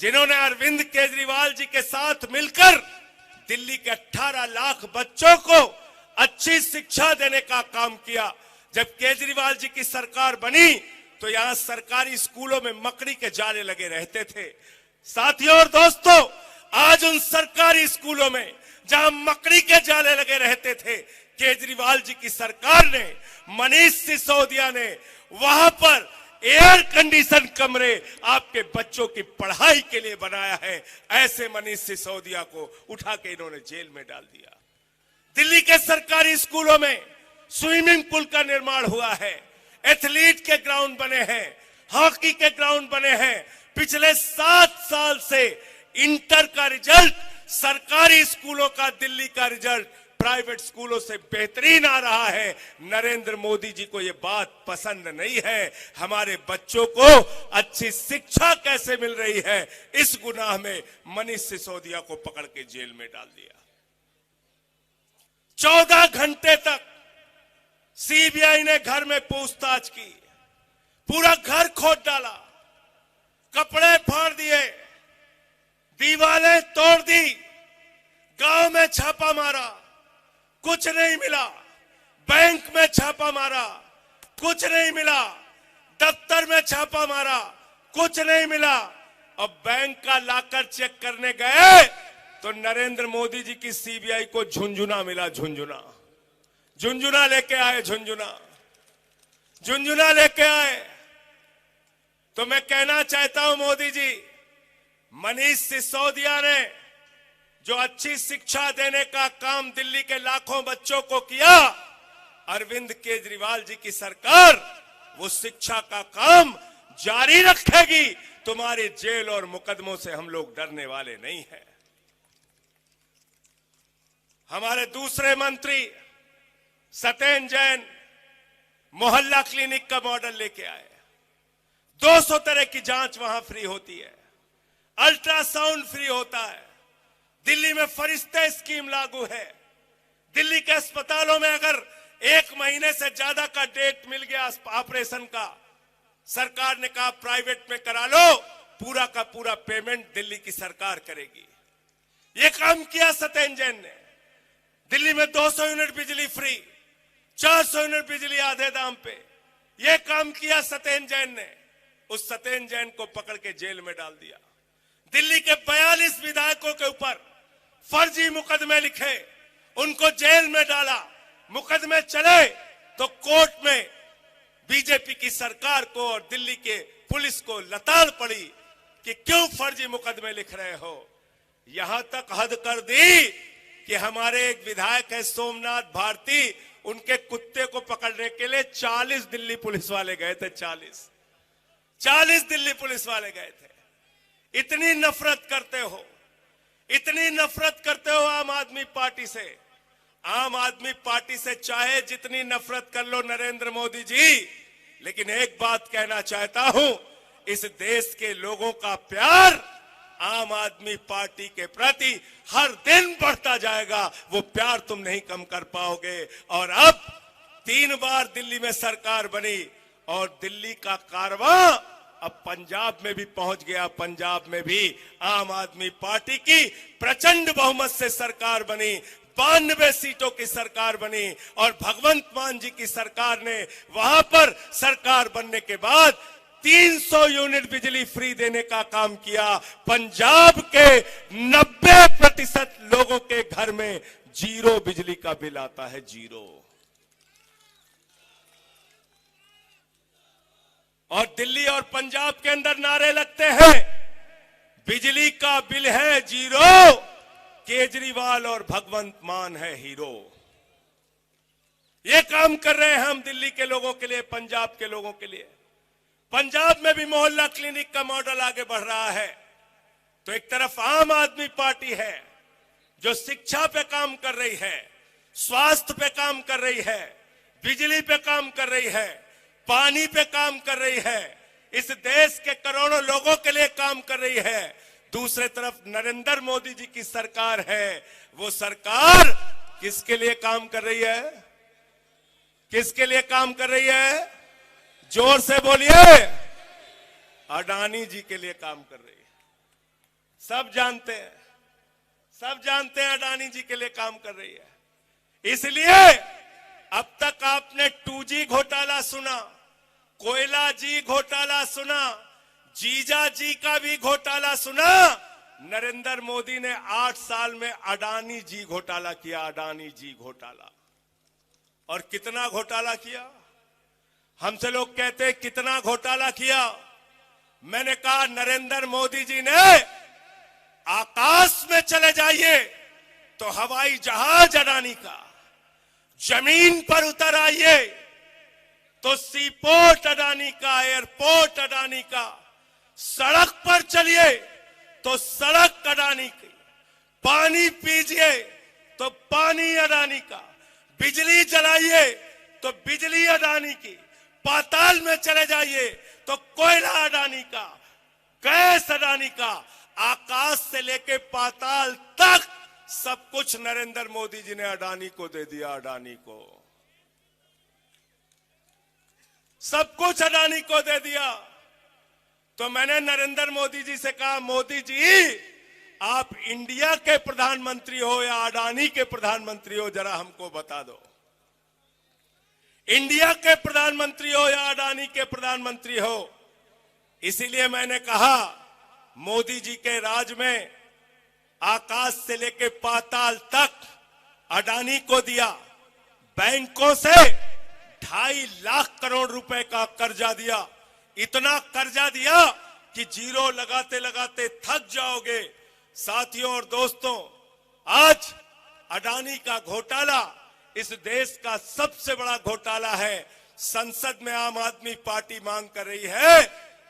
जिन्होंने अरविंद केजरीवाल जी के साथ मिलकर दिल्ली के 18 लाख बच्चों को अच्छी शिक्षा देने का काम किया। जब केजरीवाल जी की सरकार बनी तो यहां सरकारी स्कूलों में मकड़ी के जाले लगे रहते थे। साथियों और दोस्तों, आज उन सरकारी स्कूलों में जहां मकड़ी के जाले लगे रहते थे, केजरीवाल जी की सरकार ने, मनीष सिसोदिया ने वहां पर एयर कंडीशन कमरे आपके बच्चों की पढ़ाई के लिए बनाया है। ऐसे मनीष सिसोदिया को उठा के इन्होंने जेल में डाल दिया। दिल्ली के सरकारी स्कूलों में स्विमिंग पूल का निर्माण हुआ है, एथलीट के ग्राउंड बने हैं, हॉकी के ग्राउंड बने हैं। पिछले 7 साल से इंटर का रिजल्ट, सरकारी स्कूलों का दिल्ली का रिजल्ट प्राइवेट स्कूलों से बेहतरीन आ रहा है। नरेंद्र मोदी जी को यह बात पसंद नहीं है। हमारे बच्चों को अच्छी शिक्षा कैसे मिल रही है, इस गुनाह में मनीष सिसोदिया को पकड़ के जेल में डाल दिया। 14 घंटे तक सीबीआई ने घर में पूछताछ की, पूरा घर खोद डाला, कपड़े फाड़ दिए, दीवारें तोड़ दी, गांव में छापा मारा, कुछ नहीं मिला। बैंक में छापा मारा, कुछ नहीं मिला। दफ्तर में छापा मारा, कुछ नहीं मिला। अब बैंक का लॉकर चेक करने गए तो नरेंद्र मोदी जी की सीबीआई को झुंझुना मिला। झुंझुना लेके आए, झुंझुना लेके आए। तो मैं कहना चाहता हूं मोदी जी, मनीष सिसोदिया ने जो अच्छी शिक्षा देने का काम दिल्ली के लाखों बच्चों को किया, अरविंद केजरीवाल जी की सरकार वो शिक्षा का काम जारी रखेगी। तुम्हारी जेल और मुकदमों से हम लोग डरने वाले नहीं हैं। हमारे दूसरे मंत्री सत्येंद्र जैन मोहल्ला क्लिनिक का मॉडल लेके आए। 200 तरह की जांच वहां फ्री होती है, अल्ट्रासाउंड फ्री होता है। दिल्ली में फरिश्ते स्कीम लागू है। दिल्ली के अस्पतालों में अगर 1 महीने से ज्यादा का डेट मिल गया ऑपरेशन का, सरकार ने कहा प्राइवेट में करा लो, पूरा का पूरा पेमेंट दिल्ली की सरकार करेगी। ये काम किया सत्येंद्र जैन ने। दिल्ली में 200 यूनिट बिजली फ्री, 400 यूनिट बिजली आधे दाम पे, यह काम किया सत्येंद्र जैन ने। उस सत्येंद्र जैन को पकड़ के जेल में डाल दिया। दिल्ली के 42 विधायकों के ऊपर फर्जी मुकदमे लिखे, उनको जेल में डाला। मुकदमे चले तो कोर्ट में बीजेपी की सरकार को और दिल्ली के पुलिस को लताड़ पड़ी कि क्यों फर्जी मुकदमे लिख रहे हो। यहां तक हद कर दी कि हमारे एक विधायक है सोमनाथ भारती, उनके कुत्ते को पकड़ने के लिए 40 दिल्ली पुलिस वाले गए थे। 40 दिल्ली पुलिस वाले गए थे। इतनी नफरत करते हो, इतनी नफरत करते हो आम आदमी पार्टी से। आम आदमी पार्टी से चाहे जितनी नफरत कर लो नरेंद्र मोदी जी, लेकिन एक बात कहना चाहता हूं, इस देश के लोगों का प्यार आम आदमी पार्टी के प्रति हर दिन बढ़ता जाएगा। वो प्यार तुम नहीं कम कर पाओगे। और अब 3 बार दिल्ली में सरकार बनी और दिल्ली का कारवां अब पंजाब में भी पहुंच गया। पंजाब में भी आम आदमी पार्टी की प्रचंड बहुमत से सरकार बनी, 92 सीटों की सरकार बनी। और भगवंत मान जी की सरकार ने वहां पर सरकार बनने के बाद 300 यूनिट बिजली फ्री देने का काम किया। पंजाब के 90% लोगों के घर में 0 बिजली का बिल आता है, 0। और दिल्ली और पंजाब के अंदर नारे लगते हैं, बिजली का बिल है 0, केजरीवाल और भगवंत मान है हीरो। ये काम कर रहे हैं हम दिल्ली के लोगों के लिए, पंजाब के लोगों के लिए। पंजाब में भी मोहल्ला क्लिनिक का मॉडल आगे बढ़ रहा है। तो एक तरफ आम आदमी पार्टी है जो शिक्षा पे काम कर रही है, स्वास्थ्य पे काम कर रही है, बिजली पे काम कर रही है, पानी पे काम कर रही है, इस देश के करोड़ों लोगों के लिए काम कर रही है। दूसरे तरफ नरेंद्र मोदी जी की सरकार है। वो सरकार किसके लिए काम कर रही है? किसके लिए काम कर रही है? जोर से बोलिए। अडानी जी के लिए काम कर रही है। सब जानते हैं, सब जानते हैं अडानी जी के लिए काम कर रही है। इसलिए अब तक आपने 2G घोटाला सुना, कोयला जी घोटाला सुना, जीजा जी का भी घोटाला सुना। नरेंद्र मोदी ने 8 साल में अडानी जी घोटाला किया, अडानी जी घोटाला। और कितना घोटाला किया? हमसे लोग कहते हैं कितना घोटाला किया। मैंने कहा नरेंद्र मोदी जी ने आकाश में चले जाइए तो हवाई जहाज अडानी का, जमीन पर उतर आइए तो सीपोर्ट अडानी का, एयरपोर्ट अडानी का, सड़क पर चलिए तो सड़क अडानी की, पानी पीजिए तो पानी अडानी का, बिजली जलाइए तो बिजली अडानी की, पाताल में चले जाइए तो कोयला अडानी का, गैस अडानी का, आकाश से लेके पाताल तक सब कुछ नरेंद्र मोदी जी ने अडानी को दे दिया। अडानी को सब कुछ अडानी को दे दिया। तो मैंने नरेंद्र मोदी जी से कहा, मोदी जी आप इंडिया के प्रधानमंत्री हो या अडानी के प्रधानमंत्री हो, जरा हमको बता दो। इंडिया के प्रधानमंत्री हो या अडानी के प्रधानमंत्री हो। इसीलिए मैंने कहा मोदी जी के राज में आकाश से लेके पाताल तक अडानी को दिया। बैंकों से 2.5 लाख करोड़ रुपए का कर्जा दिया। इतना कर्जा दिया कि जीरो लगाते लगाते थक जाओगे। साथियों और दोस्तों, आज अडानी का घोटाला इस देश का सबसे बड़ा घोटाला है। संसद में आम आदमी पार्टी मांग कर रही है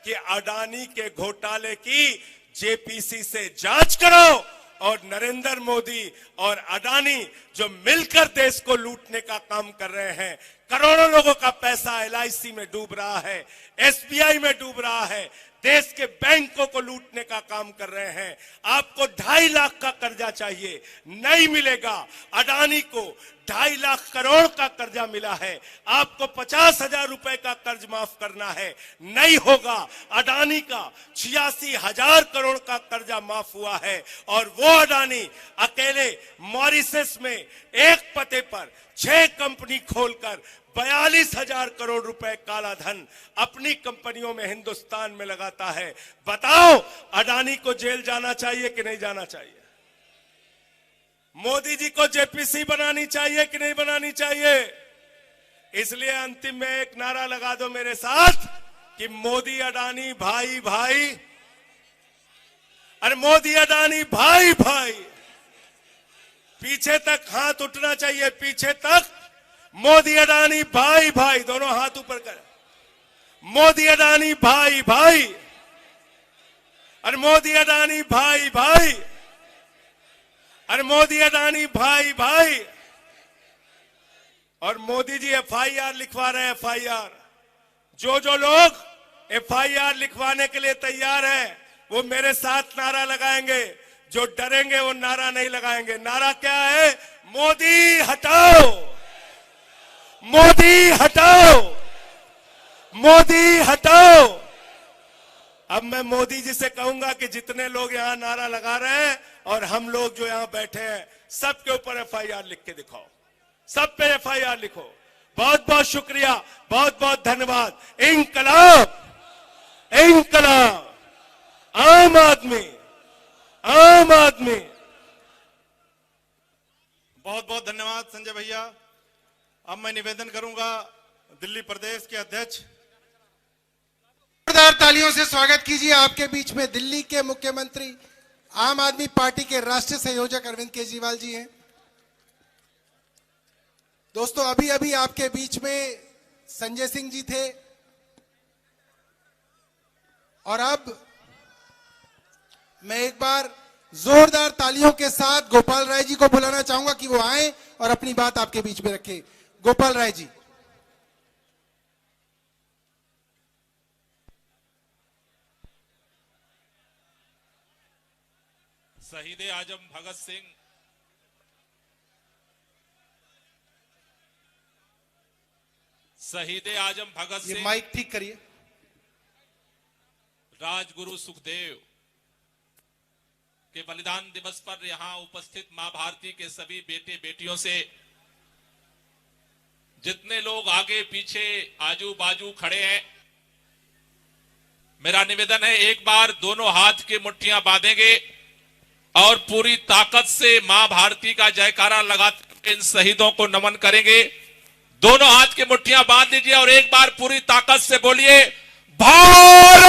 कि अडानी के घोटाले की जेपीसी से जांच करो और नरेंद्र मोदी और अडानी जो मिलकर देश को लूटने का काम कर रहे हैं, करोड़ों लोगों का पैसा एलआईसी में डूब रहा है, एसबीआई में डूब रहा है, देश के बैंकों को लूटने का काम कर रहे हैं। आपको 2.5 लाख का कर्जा चाहिए, नहीं मिलेगा। अडानी को 2.5 लाख करोड़ का कर्जा मिला है, आपको 50,000 रुपए का कर्ज माफ करना है, नहीं होगा। अडानी का 86,000 करोड़ का कर्जा माफ हुआ है और वो अडानी अकेले मॉरिशस में एक पते पर 6 कंपनी खोलकर 42,000 करोड़ रुपए काला धन अपनी कंपनियों में हिंदुस्तान में लगाता है। बताओ अडानी को जेल जाना चाहिए कि नहीं जाना चाहिए? मोदी जी को जेपीसी बनानी चाहिए कि नहीं बनानी चाहिए? इसलिए अंतिम में एक नारा लगा दो मेरे साथ कि मोदी अडानी भाई भाई, अरे मोदी अडानी भाई भाई। पीछे तक हाथ उठना चाहिए, पीछे तक। मोदी अडानी भाई भाई, दोनों हाथ ऊपर कर। मोदी अडानी भाई भाई, अरे मोदी अडानी भाई भाई, अरे मोदी अडानी भाई भाई। और मोदी जी एफआईआर लिखवा रहे हैं, एफआईआर। जो जो लोग एफआईआर लिखवाने के लिए तैयार हैं वो मेरे साथ नारा लगाएंगे। जो डरेंगे वो नारा नहीं लगाएंगे। नारा क्या है? मोदी हटाओ, मोदी हटाओ, मोदी हटाओ। अब मैं मोदी जी से कहूंगा कि जितने लोग यहां नारा लगा रहे हैं और हम लोग जो यहां बैठे हैं, सबके ऊपर एफआईआर लिख के दिखाओ, सब पे एफआईआर लिखो। बहुत बहुत शुक्रिया, बहुत बहुत धन्यवाद। इंकलाब, इंकलाब, आम आदमी, आम आदमी। बहुत बहुत धन्यवाद संजय भैया। अब मैं निवेदन करूंगा दिल्ली प्रदेश के अध्यक्ष। जोरदार तालियों से स्वागत कीजिए आपके बीच में दिल्ली के मुख्यमंत्री, आम आदमी पार्टी के राष्ट्रीय संयोजक अरविंद केजरीवाल जी हैं। दोस्तों, अभी अभी आपके बीच में संजय सिंह जी थे और अब मैं एक बार जोरदार तालियों के साथ गोपाल राय जी को बुलाना चाहूंगा कि वो आए और अपनी बात आपके बीच में रखें। गोपाल राय जी। शहीद आजम भगत सिंह, शहीद आजम भगत ये सिंह, माइक ठीक करिए। राजगुरु सुखदेव, के बलिदान दिवस पर यहां उपस्थित मां भारती के सभी बेटे बेटियों से, जितने लोग आगे पीछे आजू बाजू खड़े हैं, मेरा निवेदन है एक बार दोनों हाथ की मुट्ठियां बांधेंगे और पूरी ताकत से मां भारती का जयकारा लगाते इन शहीदों को नमन करेंगे। दोनों हाथ की मुट्ठियां बांध लीजिए और एक बार पूरी ताकत से बोलिए, भारत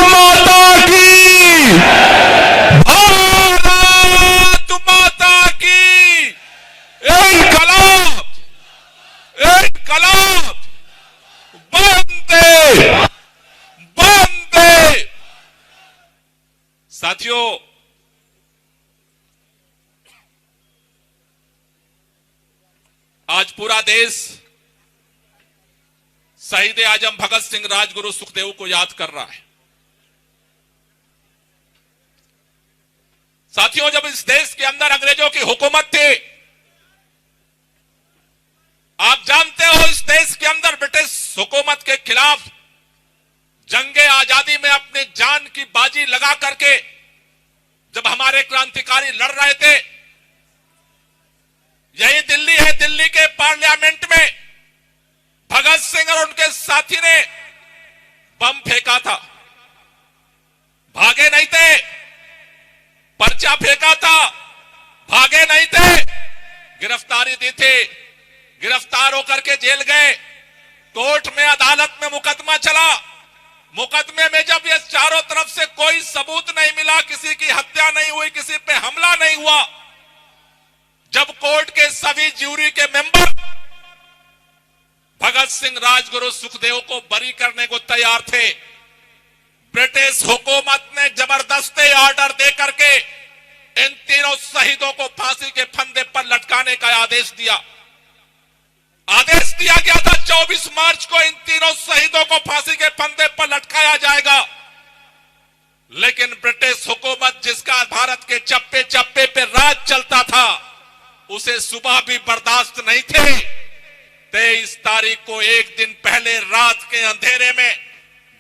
माता की, भारत माता की, इनकलाब, इनकलाब, वंदे, वंदे। साथियों, आज पूरा देश शहीद आजम भगत सिंह, राजगुरु सुखदेव को याद कर रहा है। साथियों, जब इस देश के अंदर अंग्रेजों की हुकूमत थी, आप जानते हो इस देश के अंदर ब्रिटिश हुकूमत के खिलाफ जंगे आजादी में अपनी जान की बाजी लगा करके जब हमारे क्रांतिकारी लड़ रहे थे, यही दिल्ली है, दिल्ली के पार्लियामेंट में भगत सिंह और उनके साथी ने बम फेंका था। भागे नहीं थे, पर्चा फेंका था, भागे नहीं थे, गिरफ्तारी दी थी, गिरफ्तार होकर के जेल गए। कोर्ट में, अदालत में मुकदमा चला। मुकदमे में जब ये चारों तरफ से कोई सबूत नहीं मिला, किसी की हत्या नहीं हुई, किसी पे हमला नहीं हुआ, जब कोर्ट के सभी ज्यूरी के मेंबर भगत सिंह, राजगुरु सुखदेव को बरी करने को तैयार थे, ब्रिटिश हुकूमत ने जबरदस्ती ऑर्डर दे करके इन तीनों शहीदों को फांसी के फंदे पर लटकाने का आदेश दिया। आदेश दिया गया था 24 मार्च को इन तीनों शहीदों को फांसी के फंदे पर लटकाया जाएगा, लेकिन ब्रिटिश हुकूमत जिसका भारत के चप्पे चप्पे पे राज चलता था, उसे सुबह भी बर्दाश्त नहीं थे। 23 तारीख को एक दिन पहले रात के अंधेरे में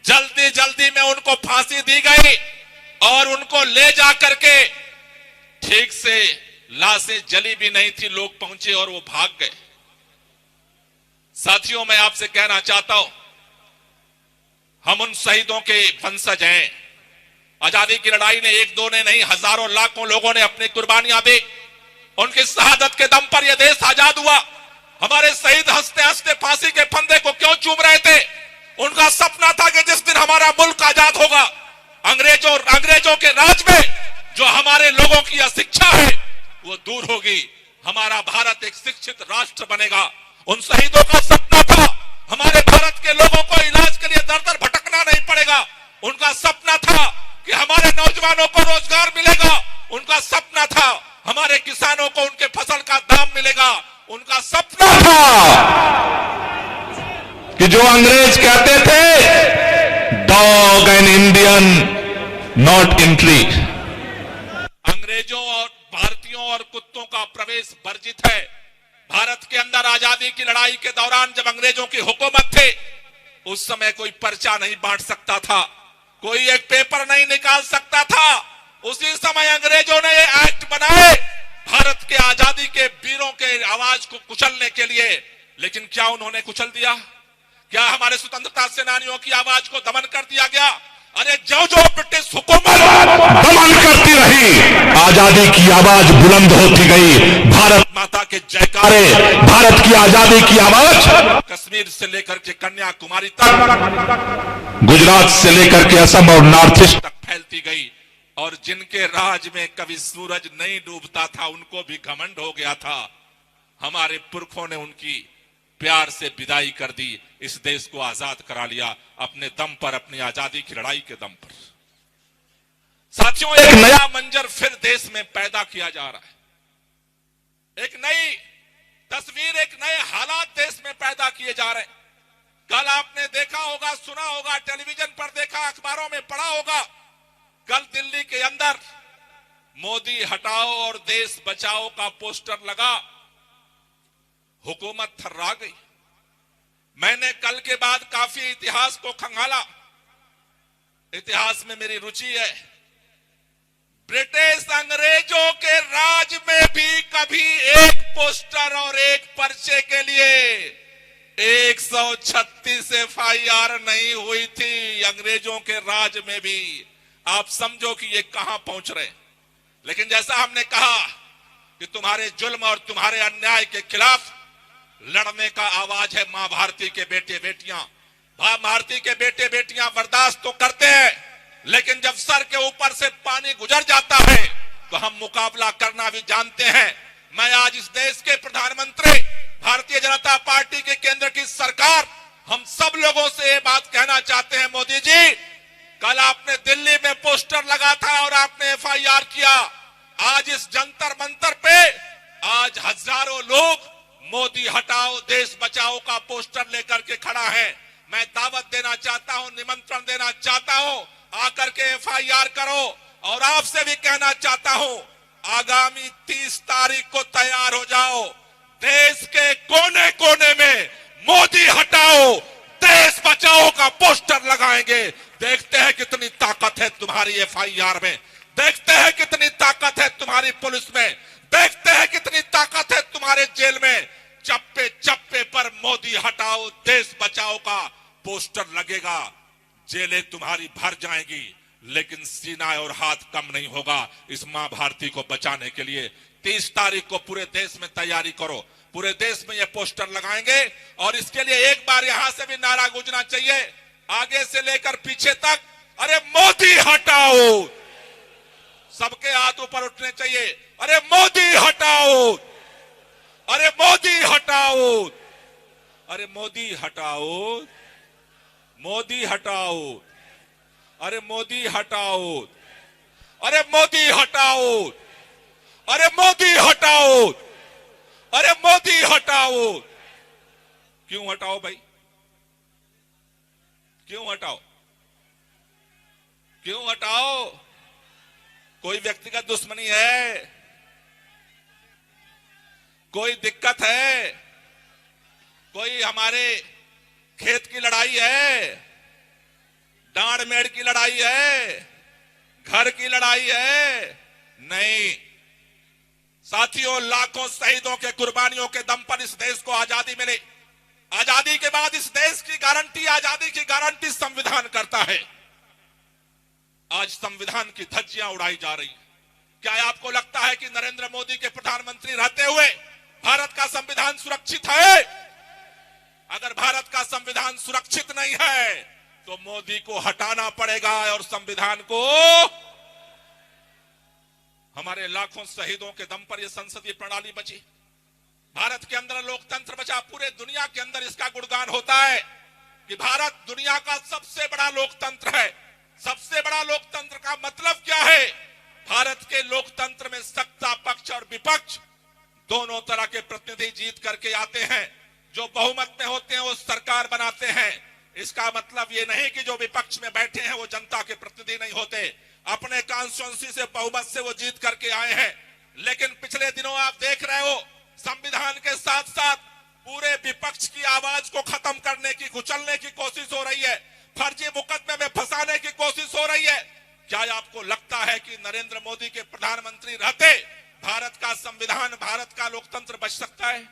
जल्दी जल्दी में उनको फांसी दी गई और उनको ले जाकर के ठीक से लाशें जली भी नहीं थी, लोग पहुंचे और वो भाग गए। साथियों, मैं आपसे कहना चाहता हूं, हम उन शहीदों के वंशज हैं। आजादी की लड़ाई ने एक दो ने नहीं, हजारों लाखों लोगों ने अपनी कुर्बानियां दी। उनकी शहादत के दम पर यह देश आजाद हुआ। हमारे शहीद हंसते हंसते फांसी के फंदे को क्यों चूम रहे थे? उनका सपना था कि जिस दिन हमारा मुल्क आजाद होगा, अंग्रेजों के राज में जो हमारे लोगों की अशिक्षा है वो दूर होगी, हमारा भारत एक शिक्षित राष्ट्र बनेगा। उन शहीदों का सपना था हमारे भारत के लोगों को इलाज के लिए दर दर भटकना नहीं पड़ेगा। उनका सपना था कि हमारे नौजवानों को रोजगार मिलेगा। उनका सपना था हमारे किसानों को उनके फसल का दाम मिलेगा। उनका सपना था कि जो अंग्रेज कहते थे, dog an Indian not entry, अंग्रेजों और भारतीयों और कुत्तों का प्रवेश वर्जित है। भारत के अंदर आजादी की लड़ाई के दौरान जब अंग्रेजों की हुकूमत थी, उस समय कोई पर्चा नहीं बांट सकता था, कोई एक पेपर नहीं निकाल सकता था। उसी समय अंग्रेजों ने ये एक्ट बनाए भारत के आजादी के वीरों के आवाज को कुचलने के लिए। लेकिन क्या उन्होंने कुचल दिया? क्या हमारे स्वतंत्रता सेनानियों की आवाज को दमन कर दिया गया? अरे जो जो ब्रिटिश हुकूमत दमन करती रही, आजादी की आवाज बुलंद होती गई। भारत माता के जयकारे, भारत की आजादी की आवाज कश्मीर से लेकर के कन्याकुमारी तक, गुजरात से लेकर के असम और नॉर्थ ईस्ट तक फैलती गई। और जिनके राज में कभी सूरज नहीं डूबता था, उनको भी घमंड हो गया था। हमारे पुरखों ने उनकी प्यार से विदाई कर दी, इस देश को आजाद करा लिया अपने दम पर, अपनी आजादी की लड़ाई के दम पर। साथियों, एक नया मंजर फिर देश में पैदा किया जा रहा है। एक नई तस्वीर, एक नए हालात देश में पैदा किए जा रहे हैं। कल आपने देखा होगा, सुना होगा, टेलीविजन पर देखा, अखबारों में पढ़ा होगा, कल दिल्ली के अंदर मोदी हटाओ और देश बचाओ का पोस्टर लगा। हुकूमत थर्रा गई। मैंने कल के बाद काफी इतिहास को खंगाला। इतिहास में मेरी रुचि है। ब्रिटिश अंग्रेजों के राज में भी कभी एक पोस्टर और एक पर्चे के लिए 136 FIR नहीं हुई थी। अंग्रेजों के राज में भी आप समझो कि ये कहां पहुंच रहे। लेकिन जैसा हमने कहा कि तुम्हारे जुल्म और तुम्हारे अन्याय के खिलाफ लड़ने का आवाज है मां भारती के बेटे बेटियां। मां भारती के बेटे बेटियां बर्दाश्त तो करते हैं, लेकिन जब सर के ऊपर से पानी गुजर जाता है तो हम मुकाबला करना भी जानते हैं। मैं आज इस देश के प्रधानमंत्री, भारतीय जनता पार्टी के केंद्र की सरकार, हम सब लोगों से ये बात कहना चाहते हैं, मोदी जी, कल आपने दिल्ली में पोस्टर लगा था और आपने FIR किया। आज इस जंतर मंतर पे आज हजारों लोग मोदी हटाओ देश बचाओ का पोस्टर लेकर के खड़ा है। मैं दावत देना चाहता हूं, निमंत्रण देना चाहता हूं, आकर के FIR करो। और आपसे भी कहना चाहता हूं, आगामी 30 तारीख को तैयार हो जाओ। देश के कोने कोने में मोदी हटाओ देश बचाओ का पोस्टर लगाएंगे। देखते हैं कितनी ताकत है तुम्हारी FIR में, देखते हैं कितनी ताकत है तुम्हारी पुलिस में, देखते हैं कितनी ताकत है तुम्हारे जेल में। चप्पे चप्पे पर मोदी हटाओ देश बचाओ का पोस्टर लगेगा। जेलें तुम्हारी भर जाएंगी, लेकिन सीना और हाथ कम नहीं होगा इस मां भारती को बचाने के लिए। 30 तारीख को पूरे देश में तैयारी करो, पूरे देश में ये पोस्टर लगाएंगे। और इसके लिए एक बार यहां से भी नारा गूंजना चाहिए, आगे से लेकर पीछे तक, अरे मोदी हटाओ। सबके हाथ ऊपर उठने चाहिए, अरे मोदी हटाओ, अरे मोदी हटाओ, अरे मोदी हटाओ, मोदी हटाओ, अरे मोदी हटाओ, अरे मोदी हटाओ, अरे मोदी हटाओ, अरे मोदी हटाओ। क्यों हटाओ भाई, क्यों हटाओ, क्यों हटाओ? कोई व्यक्तिगत दुश्मनी है, कोई दिक्कत है, कोई हमारे खेत की लड़ाई है, डांड मेड़ की लड़ाई है, घर की लड़ाई है? नहीं साथियों, लाखों शहीदों के कुर्बानियों के दम पर इस देश को आजादी मिली। आजादी के बाद इस देश की गारंटी, आजादी की गारंटी संविधान करता है। आज संविधान की धज्जियां उड़ाई जा रही हैं। क्या आपको लगता है कि नरेंद्र मोदी के प्रधानमंत्री रहते हुए भारत का संविधान सुरक्षित है? अगर भारत का संविधान सुरक्षित नहीं है तो मोदी को हटाना पड़ेगा और संविधान को। हमारे लाखों शहीदों के दम पर यह संसदीय प्रणाली बची, भारत के अंदर लोकतंत्र बचा। पूरे दुनिया के अंदर इसका गुणगान होता है कि भारत दुनिया का सबसे बड़ा लोकतंत्र है। सबसे बड़ा लोकतंत्र का मतलब क्या है? भारत के लोकतंत्र में सत्ता पक्ष और विपक्ष दोनों तरह के प्रतिनिधि जीत करके आते हैं। जो बहुमत में होते हैं वो सरकार बनाते हैं। इसका मतलब ये नहीं कि जो विपक्ष में बैठे हैं वो जनता के प्रतिनिधि नहीं होते। अपने कॉन्स्टिट्यूंसी से बहुमत से वो जीत करके आए हैं। लेकिन पिछले दिनों आप देख रहे हो, संविधान के साथ साथ पूरे विपक्ष की आवाज को खत्म करने की, कुचलने की कोशिश हो रही है, फर्जी मुकदमे में फंसाने की कोशिश हो रही है। क्या आपको लगता है कि नरेंद्र मोदी के प्रधानमंत्री रहते भारत का संविधान, भारत का लोकतंत्र बच सकता है?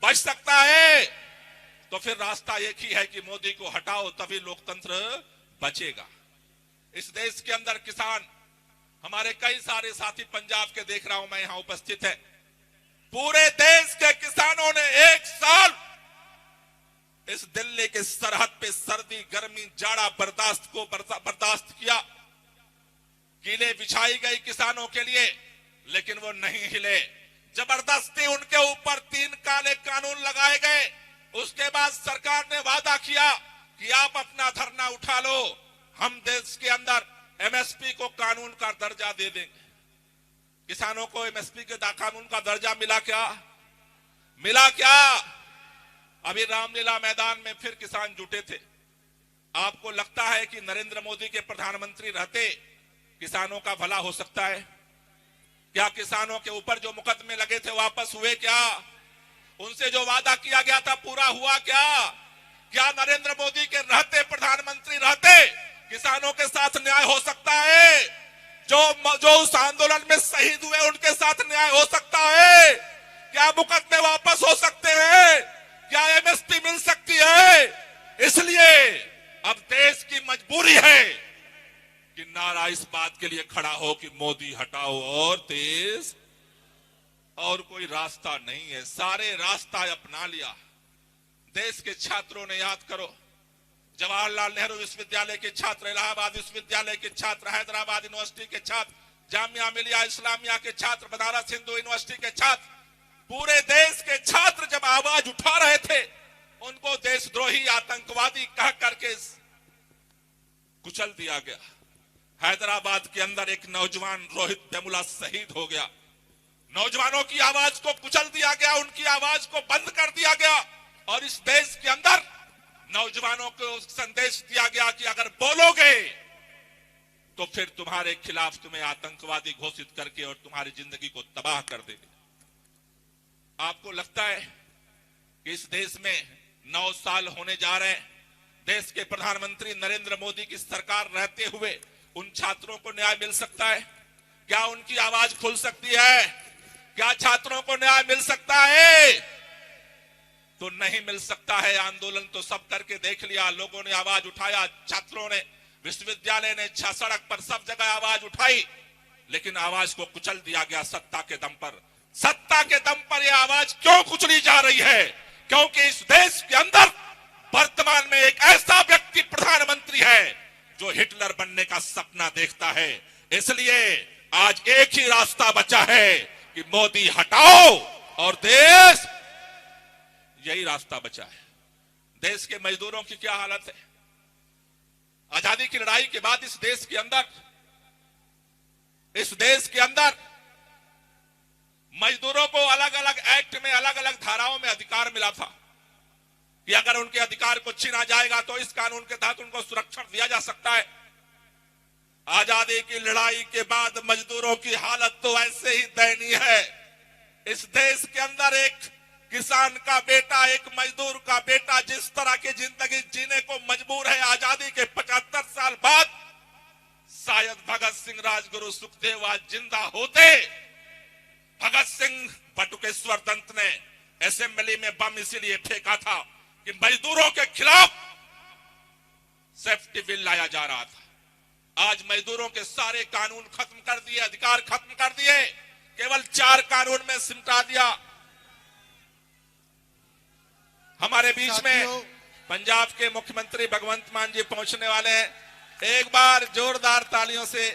बच सकता है? तो फिर रास्ता एक ही है कि मोदी को हटाओ, तभी लोकतंत्र बचेगा। इस देश के अंदर किसान, हमारे कई सारे साथी पंजाब के देख रहा हूं मैं यहां उपस्थित है, पूरे देश के किसानों ने एक साल इस दिल्ली के सरहद पे सर्दी गर्मी जाड़ा बर्दाश्त किया। कीले बिछाई गई किसानों के लिए, लेकिन वो नहीं हिले। जबरदस्ती उनके ऊपर 3 काले कानून लगाए गए। उसके बाद सरकार ने वादा किया कि आप अपना धरना उठा लो, हम देश के अंदर MSP को कानून का दर्जा दे देंगे। किसानों को MSP के कानून का दर्जा मिला क्या? मिला क्या? अभी रामलीला मैदान में फिर किसान जुटे थे। आपको लगता है कि नरेंद्र मोदी के प्रधानमंत्री रहते किसानों का भला हो सकता है? क्या किसानों के ऊपर जो मुकदमे लगे थे वापस हुए क्या? उनसे जो वादा किया गया था पूरा हुआ क्या? क्या नरेंद्र मोदी के रहते, प्रधानमंत्री रहते, किसानों के साथ न्याय हो सकता है? जो जो उस आंदोलन में शहीद हुए उनके साथ न्याय हो सकता है? क्या मुकदमे वापस हो सकते हैं? क्या एमएसपी मिल सकती है? इसलिए अब देश की मजबूरी है कि नारा इस बात के लिए खड़ा हो कि मोदी हटाओ और देश, और कोई रास्ता नहीं है। सारे रास्ता अपना लिया। देश के छात्रों ने, याद करो, जवाहरलाल नेहरू विश्वविद्यालय के छात्र, इलाहाबाद विश्वविद्यालय के छात्र, हैदराबाद यूनिवर्सिटी के छात्र, जामिया मिलिया इस्लामिया के छात्र, बनारस हिंदू यूनिवर्सिटी के छात्र, पूरे देश के छात्र जब आवाज उठा रहे थे, उनको देशद्रोही आतंकवादी कह करके कुचल दिया गया। हैदराबाद के अंदर एक नौजवान रोहित वेमुला शहीद हो गया। नौजवानों की आवाज को कुचल दिया गया, उनकी आवाज को बंद कर दिया गया, और इस देश के अंदर नौजवानों को संदेश दिया गया कि अगर बोलोगे तो फिर तुम्हारे खिलाफ तुम्हें आतंकवादी घोषित करके और तुम्हारी जिंदगी को तबाह कर देंगे। आपको लगता है कि इस देश में 9 साल होने जा रहे हैं, देश के प्रधानमंत्री नरेंद्र मोदी की सरकार रहते हुए उन छात्रों को न्याय मिल सकता है? क्या उनकी आवाज खुल सकती है? क्या छात्रों को न्याय मिल सकता है? तो नहीं मिल सकता है। आंदोलन तो सब करके देख लिया, लोगों ने आवाज उठाया, छात्रों ने, विश्वविद्यालय ने, सड़क पर सब जगह आवाज उठाई, लेकिन आवाज को कुचल दिया गया सत्ता के दम पर। सत्ता के दम पर यह आवाज क्यों कुचली जा रही है? क्योंकि इस देश के अंदर वर्तमान में एक ऐसा व्यक्ति प्रधानमंत्री है जो हिटलर बनने का सपना देखता है। इसलिए आज एक ही रास्ता बचा है कि मोदी हटाओ और देश, यही रास्ता बचा है। देश के मजदूरों की क्या हालत है? आजादी की लड़ाई के बाद इस देश के अंदर मजदूरों को अलग अलग एक्ट में, अलग अलग धाराओं में अधिकार मिला था कि अगर उनके अधिकार को छीना जाएगा तो इस कानून के तहत उनको सुरक्षण दिया जा सकता है। आजादी की लड़ाई के बाद मजदूरों की हालत तो ऐसे ही दयनीय है। इस देश के अंदर एक किसान का बेटा, एक मजदूर का बेटा जिस तरह की जिंदगी जीने को मजबूर है आजादी के 75 साल बाद, शायद भगत सिंह, राजगुरु, सुखदेव आज जिंदा होते। भगत सिंह बटुकेश्वर दत्त ने असेंबली में बम इसीलिए फेंका था कि मजदूरों के खिलाफ सेफ्टी बिल लाया जा रहा था। आज मजदूरों के सारे कानून खत्म कर दिए, अधिकार खत्म कर दिए, केवल 4 कानून में सिमटा दिया। हमारे बीच में पंजाब के मुख्यमंत्री भगवंत मान जी पहुंचने वाले हैं। एक बार जोरदार तालियों से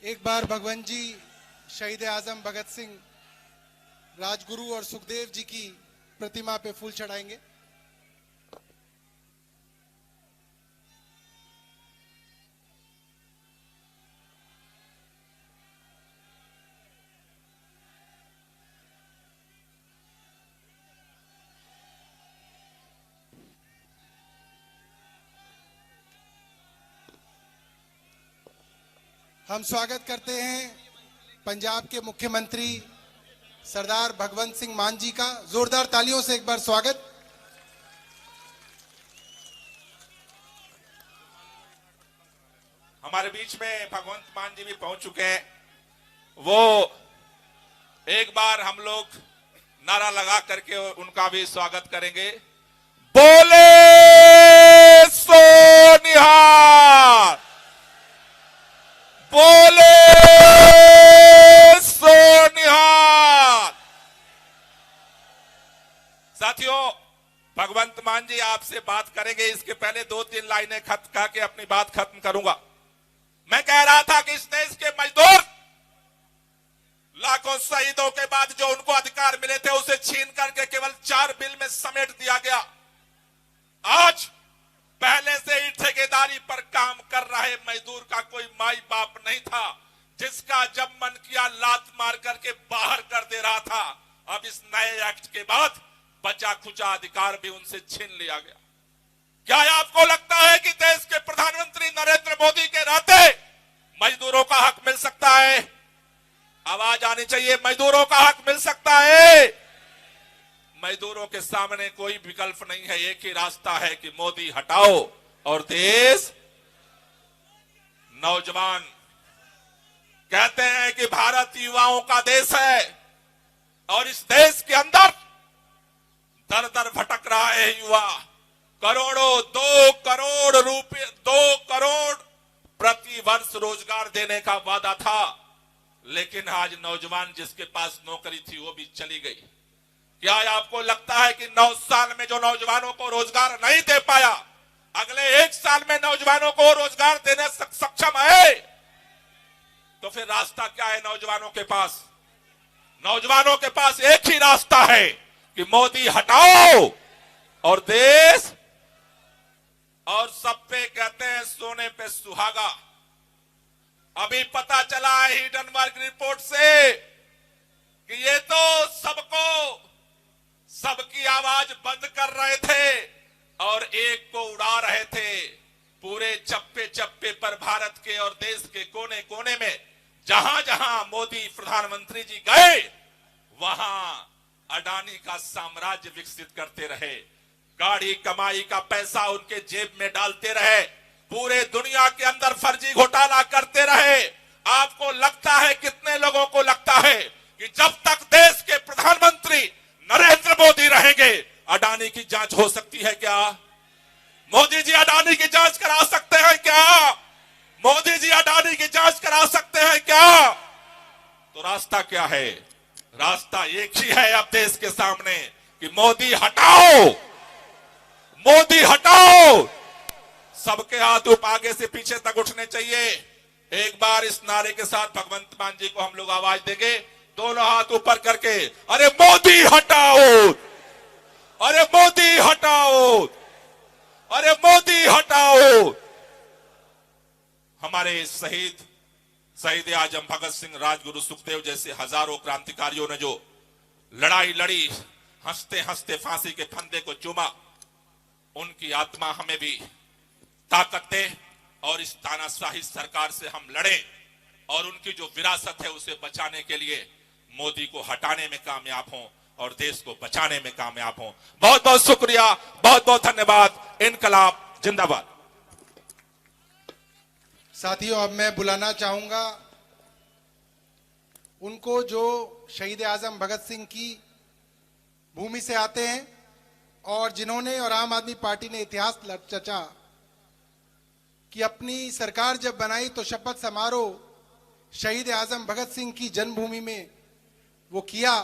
एक बार भगवंत जी शहीद आजम भगत सिंह, राजगुरु और सुखदेव जी की प्रतिमा पे फूल चढ़ाएंगे। हम स्वागत करते हैं पंजाब के मुख्यमंत्री सरदार भगवंत सिंह मान जी का। जोरदार तालियों से एक बार स्वागत। हमारे बीच में भगवंत मान जी भी पहुंच चुके हैं। वो एक बार हम लोग नारा लगा करके उनका भी स्वागत करेंगे। बोले सो निहाल, बोले सो निहाल। साथियों, भगवंत मान जी आपसे बात करेंगे, इसके पहले 2-3 लाइनें खत्म कह के अपनी बात खत्म करूंगा। मैं कह रहा था कि इस देश के मजदूर लाखों शहीदों के बाद जो उनको अधिकार मिले थे उसे छीन करके केवल 4 बिल में समेट दिया गया। आज पहले से ही ठेकेदारी पर काम कर रहे मजदूर का कोई माई बाप नहीं था जिसका जब मन किया लात मार करके बाहर कर दे रहा था। अब इस नए एक्ट के बाद बचा खुचा अधिकार भी उनसे छीन लिया गया। क्या आपको लगता है कि देश के प्रधानमंत्री नरेंद्र मोदी के रहते मजदूरों का हक मिल सकता है? आवाज आनी चाहिए, मजदूरों का हक मिल सकता है? मजदूरों के सामने कोई विकल्प नहीं है, एक ही रास्ता है कि मोदी हटाओ और देश नौजवान कहते हैं कि भारत युवाओं का देश है और इस देश के अंदर दर दर भटक रहा है युवा। करोड़ों 2 करोड़ रुपए 2 करोड़ प्रति वर्ष रोजगार देने का वादा था, लेकिन आज नौजवान जिसके पास नौकरी थी वो भी चली गई। क्या आपको लगता है कि 9 साल में जो नौजवानों को रोजगार नहीं दे पाया, अगले 1 साल में नौजवानों को रोजगार देने सक्षम है? तो फिर रास्ता क्या है नौजवानों के पास? नौजवानों के पास एक ही रास्ता है कि मोदी हटाओ और देश, और सब पे कहते हैं सोने पे सुहागा। अभी पता चला है हिंडनबर्ग रिपोर्ट से कि ये तो सबकी आवाज बंद कर रहे थे और एक को उड़ा रहे थे। पूरे चप्पे चप्पे पर भारत के और देश के कोने कोने में जहां जहां मोदी प्रधानमंत्री जी गए, वहां अडानी का साम्राज्य विकसित करते रहे, गाड़ी कमाई का पैसा उनके जेब में डालते रहे, पूरे दुनिया के अंदर फर्जी घोटाला करते रहे। आपको लगता है, कितने लोगों को लगता है कि जब तक देश के प्रधानमंत्री नरेंद्र मोदी रहेंगे अडानी की जांच हो सकती है क्या? मोदी जी अडानी की जांच करा सकते हैं क्या? मोदी जी अडानी की जांच करा सकते हैं क्या? तो रास्ता क्या है? रास्ता एक ही है अब देश के सामने कि मोदी हटाओ, मोदी हटाओ। सबके हाथ आगे से पीछे तक उठने चाहिए। एक बार इस नारे के साथ भगवंत मान जी को हम लोग आवाज देंगे, दोनों हाथ ऊपर करके, अरे मोदी हटाओ, अरे मोदी हटाओ, अरे मोदी हटाओ। हमारे शहीद आजम भगत सिंह, राजगुरु सुखदेव जैसे हजारों क्रांतिकारियों ने जो लड़ाई लड़ी, हंसते हंसते फांसी के फंदे को चूमा, उनकी आत्मा हमें भी ताकत दे और इस तानाशाही सरकार से हम लड़ें और उनकी जो विरासत है उसे बचाने के लिए मोदी को हटाने में कामयाब हों और देश को बचाने में कामयाब हों। बहुत बहुत शुक्रिया, बहुत बहुत धन्यवाद। इनकलाब जिंदाबाद। साथियों, अब मैं बुलाना चाहूंगा उनको जो शहीद आजम भगत सिंह की भूमि से आते हैं और जिन्होंने और आम आदमी पार्टी ने इतिहास चर्चा कि अपनी सरकार जब बनाई तो शपथ समारोह शहीद आजम भगत सिंह की जन्मभूमि में वो किया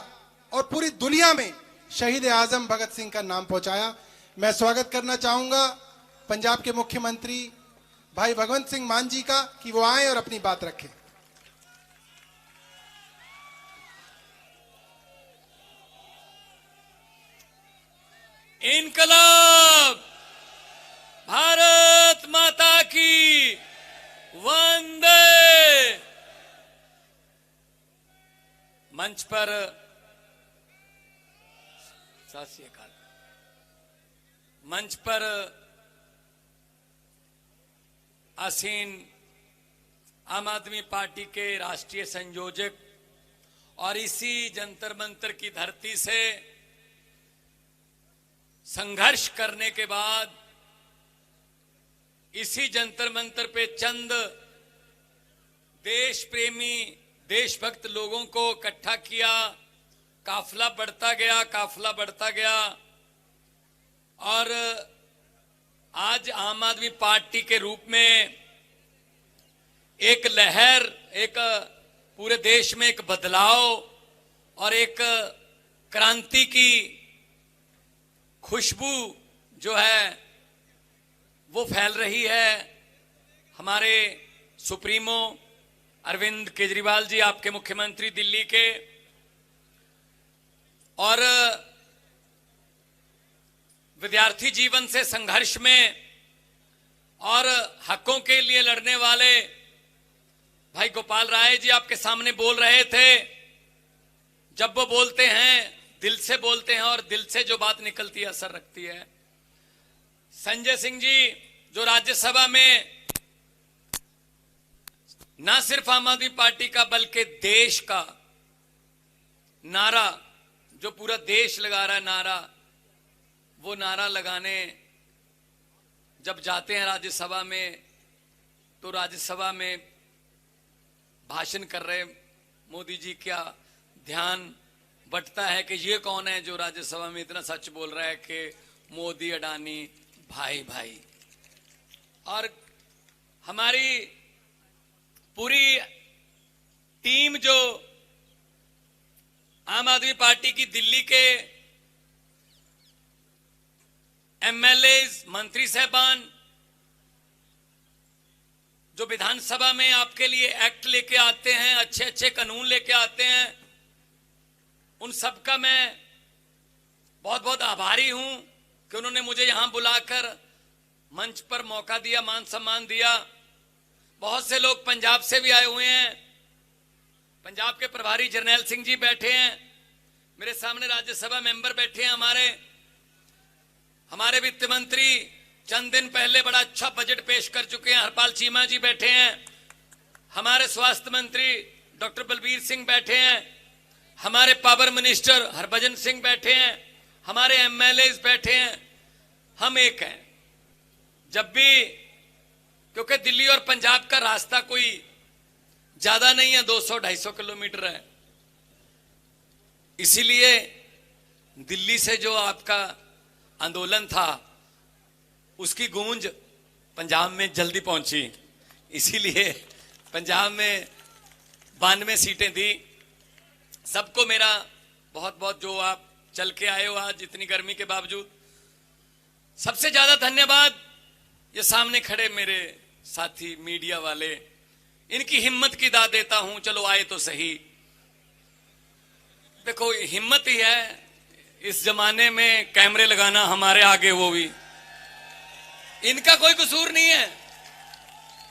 और पूरी दुनिया में शहीद आजम भगत सिंह का नाम पहुंचाया। मैं स्वागत करना चाहूंगा पंजाब के मुख्यमंत्री भाई भगवंत सिंह मान जी का कि वो आए और अपनी बात रखें। इनकलाब, भारत माता की वंदे। मंच पर सत श्री अकाल। मंच पर आसीन आम आदमी पार्टी के राष्ट्रीय संयोजक और इसी जंतर मंतर की धरती से संघर्ष करने के बाद इसी जंतर मंतर पे चंद देश प्रेमी देशभक्त लोगों को इकट्ठा किया। काफिला बढ़ता गया, काफिला बढ़ता गया और आज आम आदमी पार्टी के रूप में एक लहर, एक पूरे देश में एक बदलाव और एक क्रांति की खुशबू जो है वो फैल रही है। हमारे सुप्रीमो अरविंद केजरीवाल जी, आपके मुख्यमंत्री दिल्ली के, और विद्यार्थी जीवन से संघर्ष में और हकों के लिए लड़ने वाले भाई गोपाल राय जी आपके सामने बोल रहे थे। जब वो बोलते हैं दिल से बोलते हैं और दिल से जो बात निकलती है असर रखती है। संजय सिंह जी जो राज्यसभा में ना सिर्फ आम आदमी पार्टी का बल्कि देश का नारा, जो पूरा देश लगा रहा है नारा, वो नारा लगाने जब जाते हैं राज्यसभा में तो राज्यसभा में भाषण कर रहे मोदी जी का ध्यान बटता है कि ये कौन है जो राज्यसभा में इतना सच बोल रहा है कि मोदी अडानी भाई भाई। और हमारी पूरी टीम जो आम आदमी पार्टी की दिल्ली के एमएलए, मंत्री साहबान जो विधानसभा में आपके लिए एक्ट लेके आते हैं, अच्छे अच्छे कानून लेके आते हैं, उन सबका मैं बहुत बहुत आभारी हूं कि उन्होंने मुझे यहां बुलाकर मंच पर मौका दिया, मान सम्मान दिया। बहुत से लोग पंजाब से भी आए हुए हैं। पंजाब के प्रभारी जरनैल सिंह जी बैठे हैं, मेरे सामने राज्यसभा मेंबर बैठे हैं, हमारे वित्त मंत्री चंद दिन पहले बड़ा अच्छा बजट पेश कर चुके हैं, हरपाल चीमा जी बैठे हैं, हमारे स्वास्थ्य मंत्री डॉक्टर बलबीर सिंह बैठे हैं, हमारे पावर मिनिस्टर हरभजन सिंह बैठे हैं, हमारे एमएलए बैठे हैं। हम एक हैं। जब भी, क्योंकि दिल्ली और पंजाब का रास्ता कोई ज्यादा नहीं है, 200-250 किलोमीटर है, इसीलिए दिल्ली से जो आपका आंदोलन था उसकी गूंज पंजाब में जल्दी पहुंची, इसीलिए पंजाब में 92 सीटें दी। सबको मेरा बहुत बहुत, जो आप चल के आए हो आज इतनी गर्मी के बावजूद, सबसे ज्यादा धन्यवाद ये सामने खड़े मेरे साथी मीडिया वाले, इनकी हिम्मत की दाद देता हूं। चलो आए तो सही। देखो हिम्मत ही है इस जमाने में कैमरे लगाना हमारे आगे, वो भी इनका कोई कसूर नहीं है,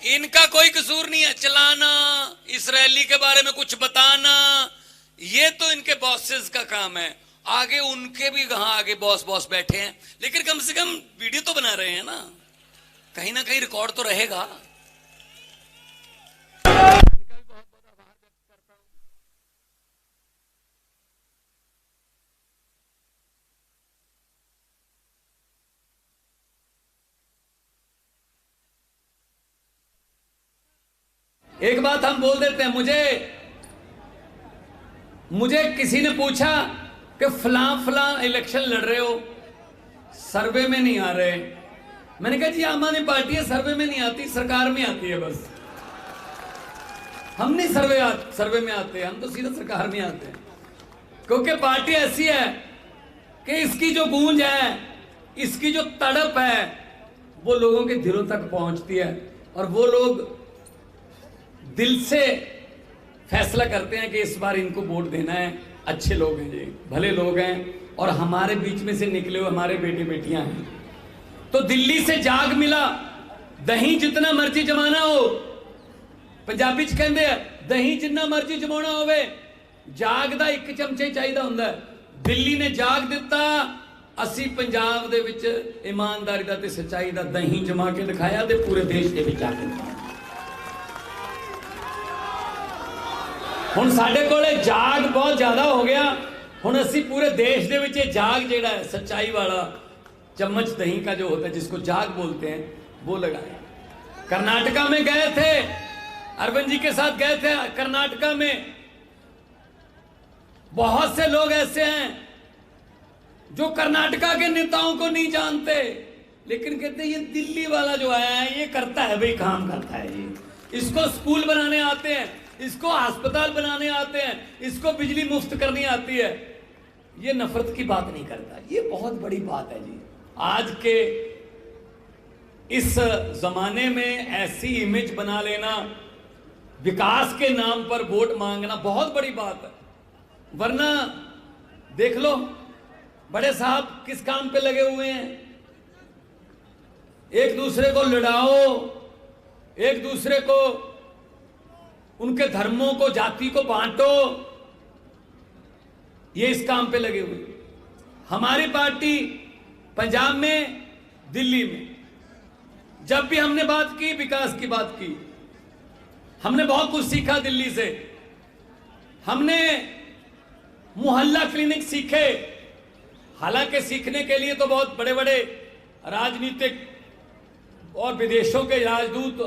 इनका कोई कसूर नहीं है। चलाना, इसराइली के बारे में कुछ बताना, ये तो इनके बॉसेस का काम है। आगे उनके भी कहां आगे बॉस बैठे हैं, लेकिन कम से कम वीडियो तो बना रहे हैं ना कहीं रिकॉर्ड तो रहेगा। एक बात हम बोल देते हैं, मुझे किसी ने पूछा कि फलां इलेक्शन लड़ रहे हो, सर्वे में नहीं आ रहे। मैंने कहा जी आम आदमी पार्टी है, सर्वे में नहीं आती, सरकार में आती है बस। हम नहीं सर्वे में आते, हम तो सीधा सरकार में आते हैं, क्योंकि पार्टी ऐसी है कि इसकी जो गूंज है, इसकी जो तड़प है, वो लोगों के दिलों तक पहुंचती है, और वो लोग दिल से फैसला करते हैं कि इस बार इनको वोट देना है। अच्छे लोग हैं जी, भले लोग हैं, और हमारे बीच में से निकले हुए हमारे बेटे बेटियां हैं। तो दिल्ली से जाग मिला, दही जितना मर्जी जमाना हो, पंजाबी च कहंदे आ दही जितना मर्जी जमाना होवे, जाग दा एक चमचे चाहिदा हुंदा है। दिल्ली ने जाग दिता, असी पंजाब दे विच ईमानदारी दा ते सच्चाई दा दही जमा के दिखाया, ते पूरे देश दे विच जाके हुण साडे कोले जाग बहुत ज्यादा हो गया। हुण असी पूरे देश दे विच जाग जिहड़ा है, सच्चाई वाला चम्मच दही का जो होता है, जिसको जाग बोलते हैं, वो लगाए। कर्नाटका में गए थे, अरविंद जी के साथ गए थे कर्नाटका में। बहुत से लोग ऐसे हैं जो कर्नाटका के नेताओं को नहीं जानते, लेकिन कहते हैं ये दिल्ली वाला जो आया है ये करता है भाई, काम करता है ये, इसको स्कूल बनाने आते हैं, इसको अस्पताल बनाने आते हैं, इसको बिजली मुफ्त करनी आती है। ये नफरत की बात नहीं करता, ये बहुत बड़ी बात है जी। आज के इस जमाने में ऐसी इमेज बना लेना, विकास के नाम पर वोट मांगना बहुत बड़ी बात है। वरना देख लो बड़े साहब किस काम पे लगे हुए हैं, एक दूसरे को लड़ाओ, एक दूसरे को, उनके धर्मों को, जाति को बांटो, ये इस काम पे लगे हुए। हमारी पार्टी पंजाब में, दिल्ली में जब भी हमने बात की, विकास की बात की, हमने बहुत कुछ सीखा दिल्ली से। हमने मोहल्ला क्लिनिक सीखे, हालांकि सीखने के लिए तो बहुत बड़े बड़े राजनीतिक और विदेशों के राजदूत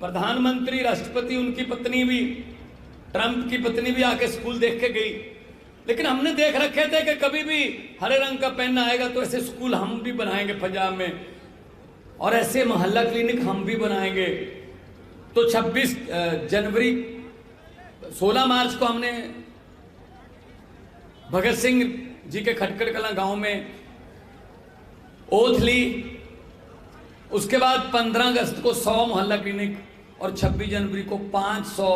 प्रधानमंत्री, राष्ट्रपति, उनकी पत्नी भी, ट्रंप की पत्नी भी आके स्कूल देख के गई। लेकिन हमने देख रखे थे कि कभी भी हरे रंग का पेन आएगा तो ऐसे स्कूल हम भी बनाएंगे पंजाब में, और ऐसे मोहल्ला क्लिनिक हम भी बनाएंगे। तो 26 जनवरी 16 मार्च को हमने भगत सिंह जी के खटकड़ कलां गांव में ओथ ली। उसके बाद 15 अगस्त को 100 मोहल्ला क्लिनिक और 26 जनवरी को 500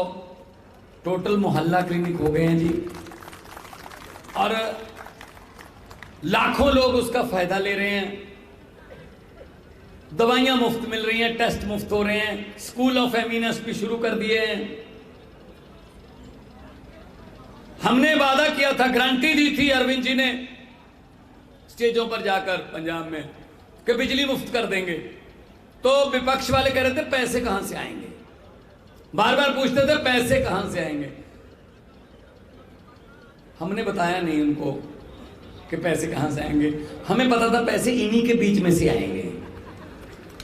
टोटल मोहल्ला क्लिनिक हो गए हैं जी, और लाखों लोग उसका फायदा ले रहे हैं। दवाइयां मुफ्त मिल रही हैं, टेस्ट मुफ्त हो रहे हैं, स्कूल ऑफ एमिनेंस भी शुरू कर दिए हैं। हमने वादा किया था, गारंटी दी थी अरविंद जी ने स्टेजों पर जाकर पंजाब में कि बिजली मुफ्त कर देंगे। तो विपक्ष वाले कह रहे थे पैसे कहां से आएंगे, बार बार पूछते थे पैसे कहां से आएंगे। हमने बताया नहीं उनको कि पैसे कहां से आएंगे, हमें पता था पैसे इन्हीं के बीच में से आएंगे।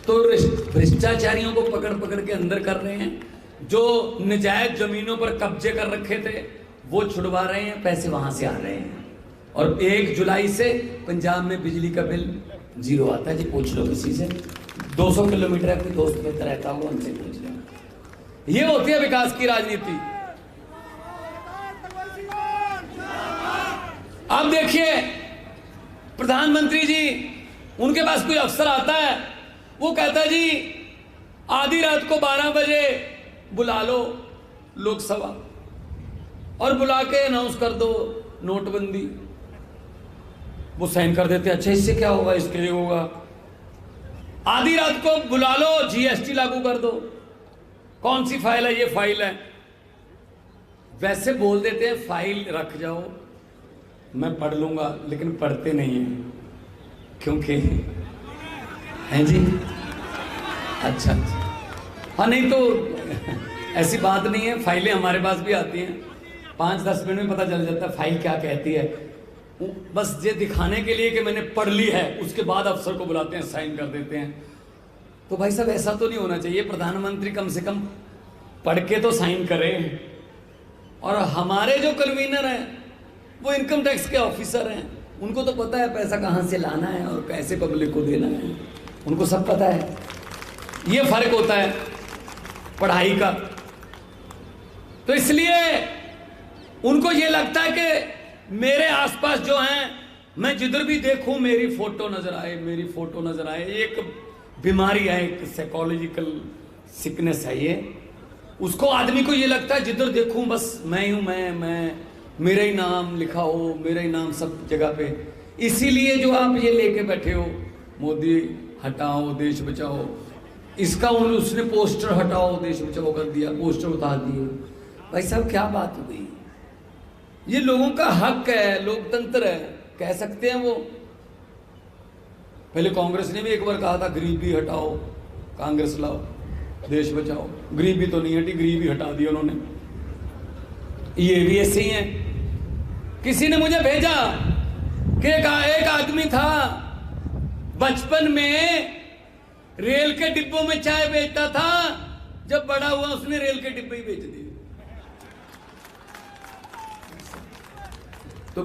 तो भ्रष्टाचारियों को पकड़ पकड़ के अंदर कर रहे हैं, जो नजायज जमीनों पर कब्जे कर रखे थे वो छुड़वा रहे हैं, पैसे वहां से आ रहे हैं। और 1 जुलाई से पंजाब में बिजली का बिल 0 आता है जी। पूछ लो किसी से, 200 किलोमीटर है, कोई दोस्त बेहतर रहता होगा उनसे पूछ लेना। ये होती है विकास की राजनीति। अब देखिए प्रधानमंत्री जी, उनके पास कोई अफसर आता है, वो कहता है जी आधी रात को 12 बजे बुला लो लोकसभा और बुला के अनाउंस कर दो नोटबंदी। वो साइन कर देते, अच्छा इससे क्या होगा, इसके लिए होगा। आधी रात को बुला लो जीएसटी लागू कर दो। कौन सी फाइल है, ये फाइल है। वैसे बोल देते हैं फाइल रख जाओ मैं पढ़ लूंगा, लेकिन पढ़ते नहीं हैं क्योंकि हैं जी। अच्छा हाँ, नहीं तो ऐसी बात नहीं है, फाइलें हमारे पास भी आती हैं, 5-10 मिनट में पता चल जाता है फाइल क्या कहती है। बस ये दिखाने के लिए कि मैंने पढ़ ली है, उसके बाद अफसर को बुलाते हैं, साइन कर देते हैं। तो भाई साहब ऐसा तो नहीं होना चाहिए। प्रधानमंत्री कम से कम पढ़ के तो साइन करें। और हमारे जो कन्वीनर हैं वो इनकम टैक्स के ऑफिसर हैं, उनको तो पता है पैसा कहाँ से लाना है और कैसे पब्लिक को देना है, उनको सब पता है। ये फर्क होता है पढ़ाई का। तो इसलिए उनको ये लगता है कि मेरे आसपास जो हैं, मैं जिधर भी देखूं मेरी फोटो नजर आए, मेरी फोटो नजर आए। एक बीमारी है, एक साइकोलॉजिकल सिकनेस है ये। उसको आदमी को ये लगता है जिधर देखूं बस मैं हूं, मैं मेरा ही नाम लिखा हो, मेरा ही नाम सब जगह पे। इसीलिए जो आप ये लेके बैठे हो, मोदी हटाओ देश बचाओ, इसका उसने पोस्टर हटाओ देश बचाओ कर दिया, पोस्टर उतार दिए। भाई साहब क्या बात हो गई। ये लोगों का हक है, लोकतंत्र है, कह सकते हैं वो। पहले कांग्रेस ने भी एक बार कहा था गरीबी हटाओ, कांग्रेस लाओ, देश बचाओ। गरीबी तो नहीं हटी, गरीबी हटा दी उन्होंने। ये भी ऐसे ही है। किसी ने मुझे भेजा कि एक आदमी था बचपन में रेल के डिब्बों में चाय बेचता था, जब बड़ा हुआ उसने रेल के डिब्बे ही बेच दिए। तो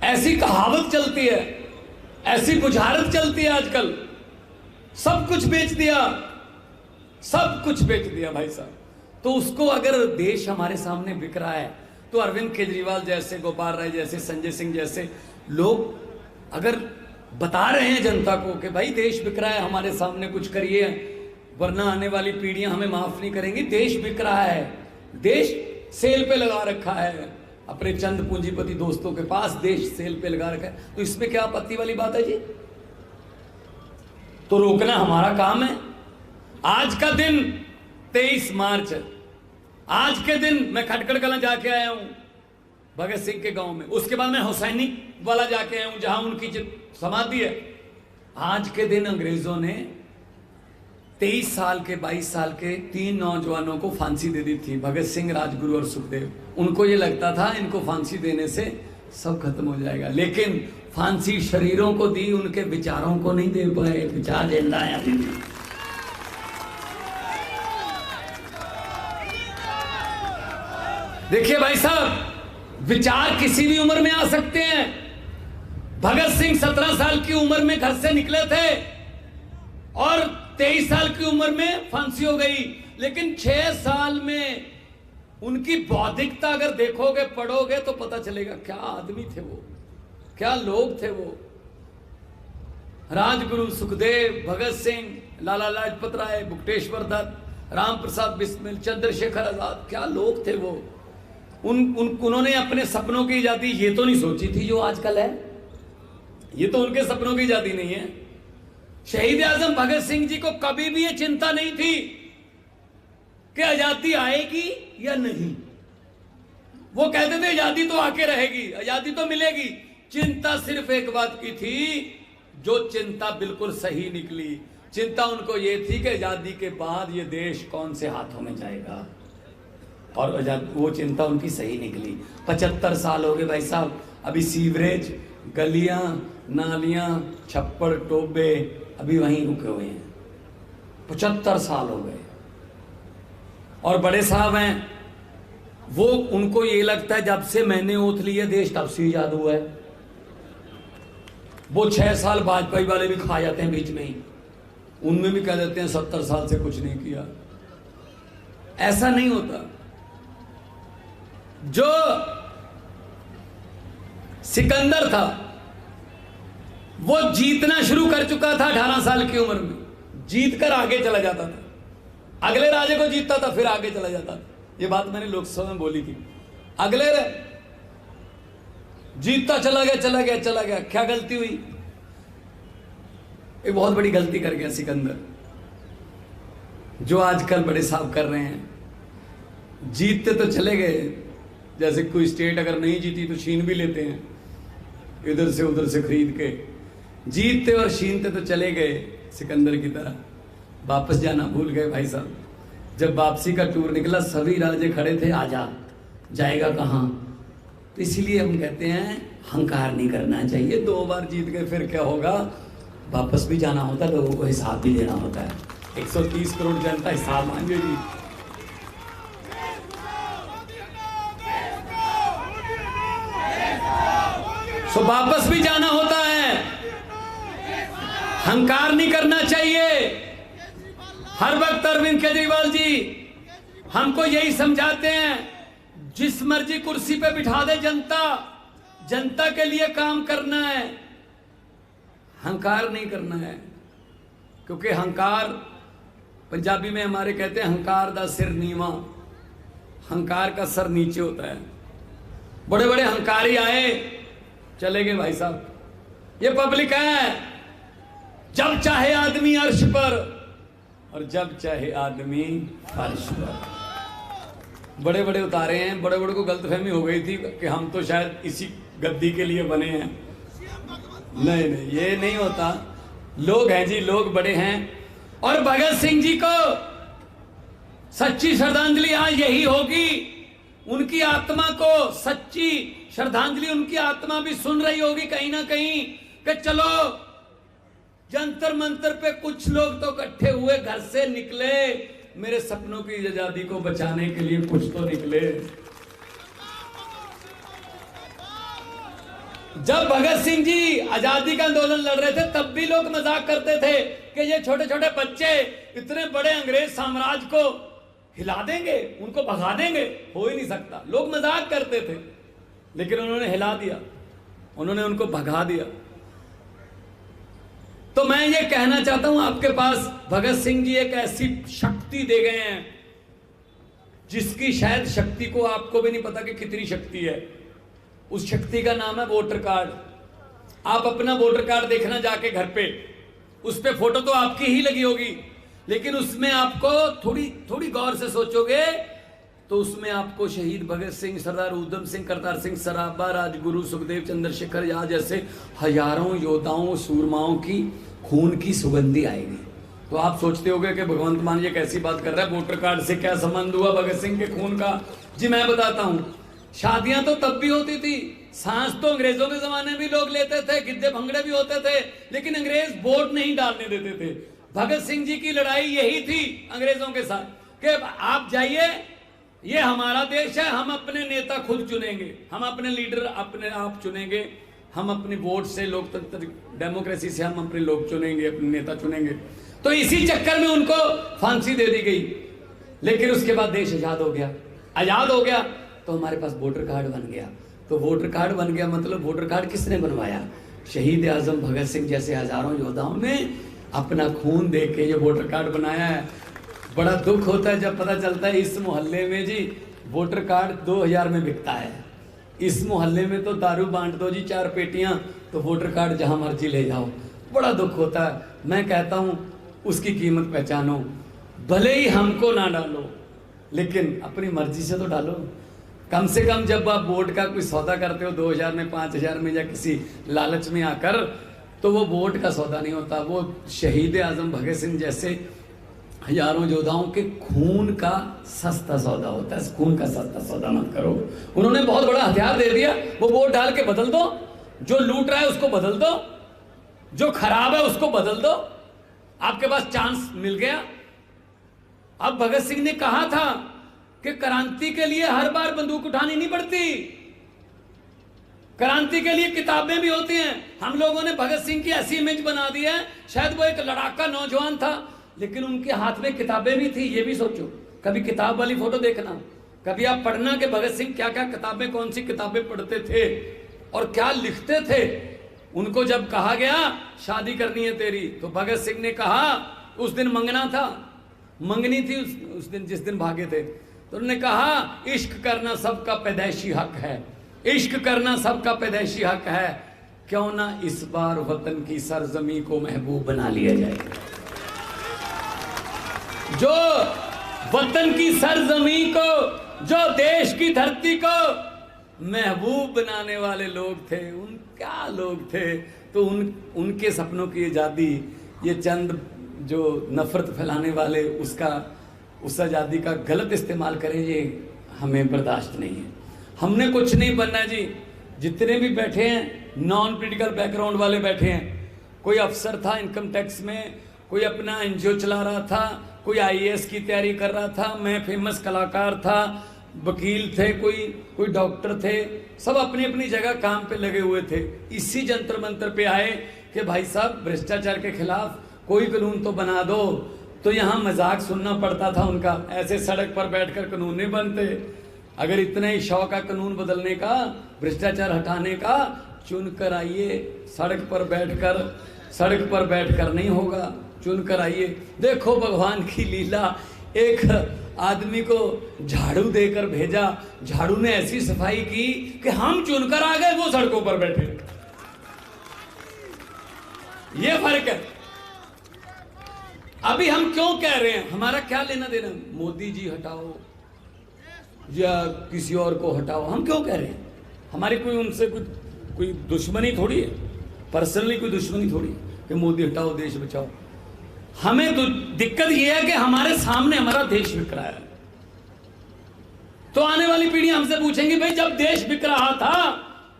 ऐसी कहावत चलती है, ऐसी बुझारत चलती है आजकल। सब कुछ बेच दिया, सब कुछ बेच दिया भाई साहब। तो उसको अगर देश हमारे सामने बिक रहा है तो अरविंद केजरीवाल जैसे, गोपाल राय जैसे, संजय सिंह जैसे लोग अगर बता रहे हैं जनता को कि भाई देश बिक रहा है, हमारे सामने कुछ करिए वरना आने वाली पीढ़ियां हमें माफ नहीं करेंगी, देश बिक रहा है, देश सेल पे लगा रखा है, अपने चंद पूंजीपति दोस्तों के पास देश सेल पे लगा रखा है, तो इसमें क्या आपत्ति वाली बात है जी। तो रोकना हमारा काम है। आज का दिन 23 मार्च है। आज के दिन मैं खटकड़ कलां जाके आया हूं भगत सिंह के गांव में, उसके बाद मैं हुसैनी वाला जाके आया हूं जहां उनकी समाधि है। आज के दिन अंग्रेजों ने 23 साल के 22 साल के 3 नौजवानों को फांसी दे दी थी, भगत सिंह, राजगुरु और सुखदेव। उनको ये लगता था इनको फांसी देने से सब खत्म हो जाएगा, लेकिन फांसी शरीरों को दी, उनके विचारों को नहीं दे पाए। विचार जिंदा है। देखिए भाई साहब, विचार किसी भी उम्र में आ सकते हैं। भगत सिंह 17 साल की उम्र में घर से निकले थे और 23 साल की उम्र में फांसी हो गई, लेकिन 6 साल में उनकी बौद्धिकता अगर देखोगे, पढ़ोगे तो पता चलेगा क्या आदमी थे वो, क्या लोग थे वो। राजगुरु, सुखदेव, भगत सिंह, लाला लाजपत राय, बुकटेश्वर दत्त, राम प्रसाद बिस्मिल, चंद्रशेखर आजाद, क्या लोग थे वो। उन्होंने अपने सपनों की आजादी ये तो नहीं सोची थी जो आजकल है, ये तो उनके सपनों की आजादी नहीं है। शहीद आजम भगत सिंह जी को कभी भी ये चिंता नहीं थी कि आजादी आएगी या नहीं। वो कहते थे आजादी तो आके रहेगी, आजादी तो मिलेगी। चिंता सिर्फ एक बात की थी, जो चिंता बिल्कुल सही निकली। चिंता उनको ये थी कि आजादी के बाद ये देश कौन से हाथों में जाएगा, और वो चिंता उनकी सही निकली। 75 साल हो गए भाई साहब, अभी सीवरेज, गलियां, नालियां, छप्पड़, टोबे अभी वहीं रुके हुए हैं। 75 साल हो गए। और बड़े साहब हैं वो, उनको ये लगता है जब से मैंने ओथ लिया देश तब से इजाद हुआ है। वो 6 साल वाजपेयी वाले भी खा जाते हैं बीच में ही, उनमें भी कह देते हैं 70 साल से कुछ नहीं किया। ऐसा नहीं होता। जो सिकंदर था वो जीतना शुरू कर चुका था 18 साल की उम्र में, जीत कर आगे चला जाता था, अगले राजे को जीतता था फिर आगे चला जाता था। ये बात मैंने लोकसभा में बोली थी। अगले जीतता चला गया। क्या गलती हुई? एक बहुत बड़ी गलती कर गया सिकंदर, जो आजकल बड़े साहब कर रहे हैं। जीतते तो चले गए, जैसे कोई स्टेट अगर नहीं जीती तो छीन भी लेते हैं, इधर से उधर से खरीद के। जीतते और छीनते तो चले गए सिकंदर की तरह, वापस जाना भूल गए भाई साहब। जब वापसी का टूर निकला सभी राजे खड़े थे, आजा, जाएगा कहाँ? तो इसीलिए हम कहते हैं हंकार नहीं करना चाहिए। 2 बार जीत गए फिर क्या होगा, वापस भी जाना होता है, लोगों को हिसाब भी देना होता है। 130 करोड़ जनता हिसाब मांगेगी। तो वापस भी जाना होता है, हंकार नहीं करना चाहिए। हर वक्त अरविंद केजरीवाल जी हमको यही समझाते हैं, जिस मर्जी कुर्सी पे बिठा दे जनता, जनता के लिए काम करना है, हंकार नहीं करना है। क्योंकि हंकार, पंजाबी में हमारे कहते हैं हंकार दा सिर नीवा, हंकार का सर नीचे होता है। बड़े बड़े हंकारी आए चले गए भाई साहब। ये पब्लिक है, जब चाहे आदमी अर्श पर और जब चाहे आदमी फर्श पर। बड़े बड़े उतारे हैं, बड़े बड़े को गलतफहमी हो गई थी कि हम तो शायद इसी गद्दी के लिए बने हैं। नहीं, ये नहीं होता। लोग हैं जी, लोग बड़े हैं। और भगत सिंह जी को सच्ची श्रद्धांजलि आज यही होगी, उनकी आत्मा को सच्ची श्रद्धांजलि उनकी आत्मा भी सुन रही होगी कहीं ना कहीं, कि चलो जंतर मंतर पे कुछ लोग तो इकट्ठे हुए, घर से निकले, मेरे सपनों की आजादी को बचाने के लिए कुछ तो निकले। जब भगत सिंह जी आजादी का आंदोलन लड़ रहे थे तब भी लोग मजाक करते थे कि ये छोटे छोटे बच्चे इतने बड़े अंग्रेज साम्राज्य को हिला देंगे, उनको भगा देंगे, हो ही नहीं सकता। लोग मजाक करते थे, लेकिन उन्होंने हिला दिया, उन्होंने उनको भगा दिया। तो मैं ये कहना चाहता हूं आपके पास, भगत सिंह जी एक ऐसी शक्ति दे गए हैं जिसकी शायद शक्ति को आपको भी नहीं पता कि कितनी शक्ति है। उस शक्ति का नाम है वोटर कार्ड। आप अपना वोटर कार्ड देखना जाके घर पे, उस पे फोटो तो आपकी ही लगी होगी, लेकिन उसमें आपको थोड़ी गौर से सोचोगे तो उसमें आपको शहीद भगत सिंह, सरदार उधम सिंह, करतार सिंह सराभा, राजगुरु, सुखदेव, चंद्रशेखर आजाद जैसे हजारों योद्धाओं, सूरमाओं की खून की सुगंधी आएगी। तो आप सोचते होंगे कि भगवंत मान ये कैसी बात कर रहा है, वोटर कार्ड से क्या संबंध हुआ भगत सिंह के खून का? जी मैं बताता हूं, शादियां तो तब भी होती थी, सांस तो अंग्रेजों के जमाने में भी लोग लेते थे, गिद्दे भंगड़े भी होते थे, लेकिन अंग्रेज वोट नहीं डालने देते थे। भगत सिंह जी की लड़ाई यही थी अंग्रेजों के साथ कि आप जाइए, ये हमारा देश है, हम अपने नेता खुद चुनेंगे, हम अपने लीडर अपने आप चुनेंगे, हम अपने वोट से, लोकतंत्र डेमोक्रेसी से हम अपने लोग चुनेंगे, अपने नेता चुनेंगे। तो इसी चक्कर में उनको फांसी दे दी गई। लेकिन उसके बाद देश आजाद हो गया। आजाद हो गया तो हमारे पास वोटर कार्ड बन गया। तो वोटर कार्ड बन गया मतलब वोटर कार्ड किसने बनवाया? शहीद आजम भगत सिंह जैसे हजारों योद्धाओं ने अपना खून दे के ये वोटर कार्ड बनाया है। बड़ा दुख होता है जब पता चलता है इस मोहल्ले में जी वोटर कार्ड 2000 में बिकता है, इस मोहल्ले में तो दारू बांट दो जी 4 पेटियां, तो वोटर कार्ड जहां मर्जी ले जाओ। बड़ा दुख होता है। मैं कहता हूं उसकी कीमत पहचानो, भले ही हमको ना डालो लेकिन अपनी मर्जी से तो डालो। कम से कम जब आप वोट का कोई सौदा करते हो 2000 में, 5000 में या किसी लालच में आकर, तो वो वोट का सौदा नहीं होता, वो शहीद आजम भगत सिंह जैसे हजारों योद्धाओं के खून का सस्ता सौदा होता है। खून का सस्ता सौदा मत करो। उन्होंने बहुत बड़ा हथियार दे दिया, वो वोट डाल के बदल दो, जो लूट रहा है उसको बदल दो, जो खराब है उसको बदल दो। आपके पास चांस मिल गया। अब भगत सिंह ने कहा था कि क्रांति के लिए हर बार बंदूक उठानी नहीं पड़ती, क्रांति के लिए किताबें भी होती हैं। हम लोगों ने भगत सिंह की ऐसी इमेज बना दी है, शायद वो एक लड़ाका नौजवान था लेकिन उनके हाथ में किताबें भी थी। ये भी सोचो, कभी किताब वाली फोटो देखना, कभी आप पढ़ना कि भगत सिंह क्या क्या किताबें, कौन सी किताबें पढ़ते थे और क्या लिखते थे। उनको जब कहा गया शादी करनी है तेरी, तो भगत सिंह ने कहा, उस दिन मंगना था, मंगनी थी उस दिन जिस दिन भागे थे, तो उन्होंने कहा इश्क करना सबका पैदाइशी हक है, इश्क करना सबका पैदाइशी हक है, क्यों ना इस बार वतन की सरजमी को महबूब बना लिया जाए। जो वतन की सरजमी को, जो देश की धरती को महबूब बनाने वाले लोग थे, उन क्या लोग थे। तो उनके सपनों की आजादी, ये चंद जो नफरत फैलाने वाले उस आजादी का गलत इस्तेमाल करें, ये हमें बर्दाश्त नहीं है। हमने कुछ नहीं बनना जी। जितने भी बैठे हैं नॉन पॉलिटिकल बैकग्राउंड वाले बैठे हैं, कोई अफसर था इनकम टैक्स में, कोई अपना एनजीओ चला रहा था, कोई आईएएस की तैयारी कर रहा था, मैं फेमस कलाकार था, वकील थे, कोई डॉक्टर थे, सब अपनी अपनी जगह काम पे लगे हुए थे। इसी जंतर मंतर पे आए कि भाई साहब भ्रष्टाचार के खिलाफ कोई कानून तो बना दो। तो यहाँ मजाक सुनना पड़ता था उनका, ऐसे सड़क पर बैठकर कानून नहीं बनते। अगर इतना ही शौक है कानून बदलने का, भ्रष्टाचार हटाने का, चुनकर आइए। सड़क पर बैठकर नहीं होगा, चुनकर आइए। देखो भगवान की लीला, एक आदमी को झाड़ू देकर भेजा, झाड़ू ने ऐसी सफाई की कि हम चुनकर आ गए, वो सड़कों पर बैठे। ये फर्क है। अभी हम क्यों कह रहे हैं, हमारा क्या लेना देना, मोदी जी हटाओ या किसी और को हटाओ, हम क्यों कह रहे हैं? हमारी कोई उनसे कोई दुश्मनी थोड़ी है, पर्सनली कोई दुश्मनी थोड़ी है कि मोदी हटाओ देश बचाओ। हमें तो दिक्कत यह है कि हमारे सामने हमारा देश बिक रहा है। तो आने वाली पीढ़ी हमसे पूछेंगी, भाई जब देश बिक रहा था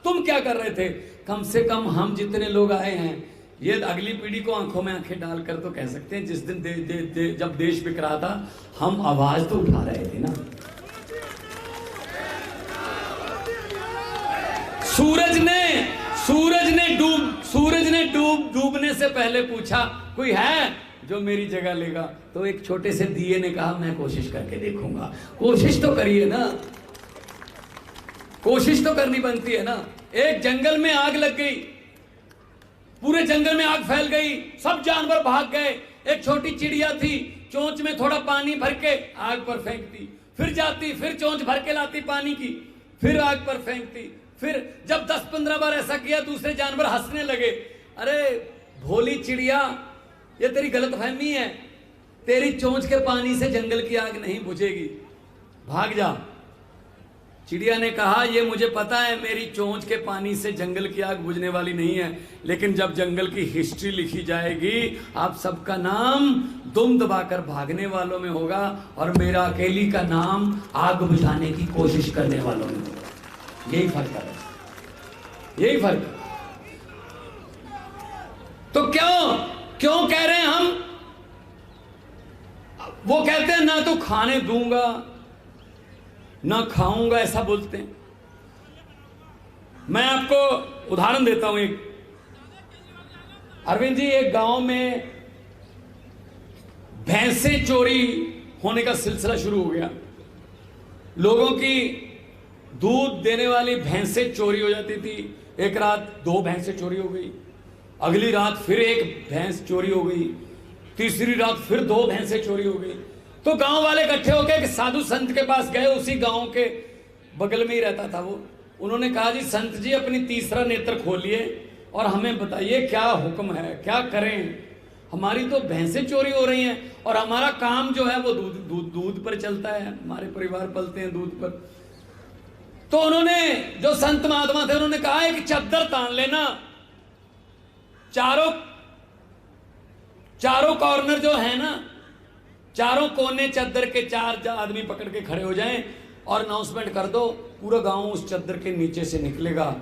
तुम क्या कर रहे थे? कम से कम हम जितने लोग आए हैं, ये अगली पीढ़ी को आंखों में आंखें डालकर तो कह सकते हैं, जिस दिन जब देश बिक रहा था हम आवाज तो उठा रहे थे ना। सूरज ने डूबने से पहले पूछा, कोई है जो मेरी जगह लेगा? तो एक छोटे से दिए ने कहा, मैं कोशिश करके देखूंगा। कोशिश तो करिए ना, कोशिश तो करनी बनती है ना। एक जंगल में आग लग गई, पूरे जंगल में आग फैल गई, सब जानवर भाग गए। एक छोटी चिड़िया थी, चोंच में थोड़ा पानी भर के आग पर फेंकती, फिर जाती, फिर चोंच भर के लाती पानी की, फिर आग पर फेंकती। फिर जब 10-15 बार ऐसा किया, दूसरे जानवर हंसने लगे। अरे भोली चिड़िया, ये तेरी गलतफहमी है, तेरी चोंच के पानी से जंगल की आग नहीं बुझेगी, भाग जा। चिड़िया ने कहा, ये मुझे पता है मेरी चोंच के पानी से जंगल की आग बुझने वाली नहीं है, लेकिन जब जंगल की हिस्ट्री लिखी जाएगी, आप सबका नाम दुम दबाकर भागने वालों में होगा और मेरा अकेली का नाम आग बुझाने की कोशिश करने वालों में होगा। यही फर्क है, यही फर्क है। तो क्यों कह रहे हैं हम? वो कहते हैं ना तो खाने दूंगा, ना खाऊंगा, ऐसा बोलते हैं। मैं आपको उदाहरण देता हूं एक। अरविंद जी, एक गांव में भैंसें चोरी होने का सिलसिला शुरू हो गया। लोगों की दूध देने वाली भैंसें चोरी हो जाती थी। एक रात 2 भैंसें चोरी हो गई, अगली रात फिर 1 भैंस चोरी हो गई, तीसरी रात फिर 2 भैंसें चोरी हो गई। तो गांव वाले इकट्ठे होकर एक साधु संत के पास गए, उसी गांव के बगल में ही रहता था वो। उन्होंने कहा, जी संत जी, अपनी तीसरा नेत्र खोलिए और हमें बताइए क्या हुक्म है, क्या करें। हमारी तो भैंसें चोरी हो रही हैं और हमारा काम जो है वो दूध पर चलता है, हमारे परिवार पलते हैं दूध पर। तो उन्होंने, जो संत महात्मा थे, उन्होंने कहा एक चद्दर तान लेना, चारों कॉर्नर जो है ना, चारों कोने चद्दर के 4 आदमी पकड़ के खड़े हो जाएं और अनाउंसमेंट कर दो, पूरा गांव उस चद्दर के नीचे से निकलेगा।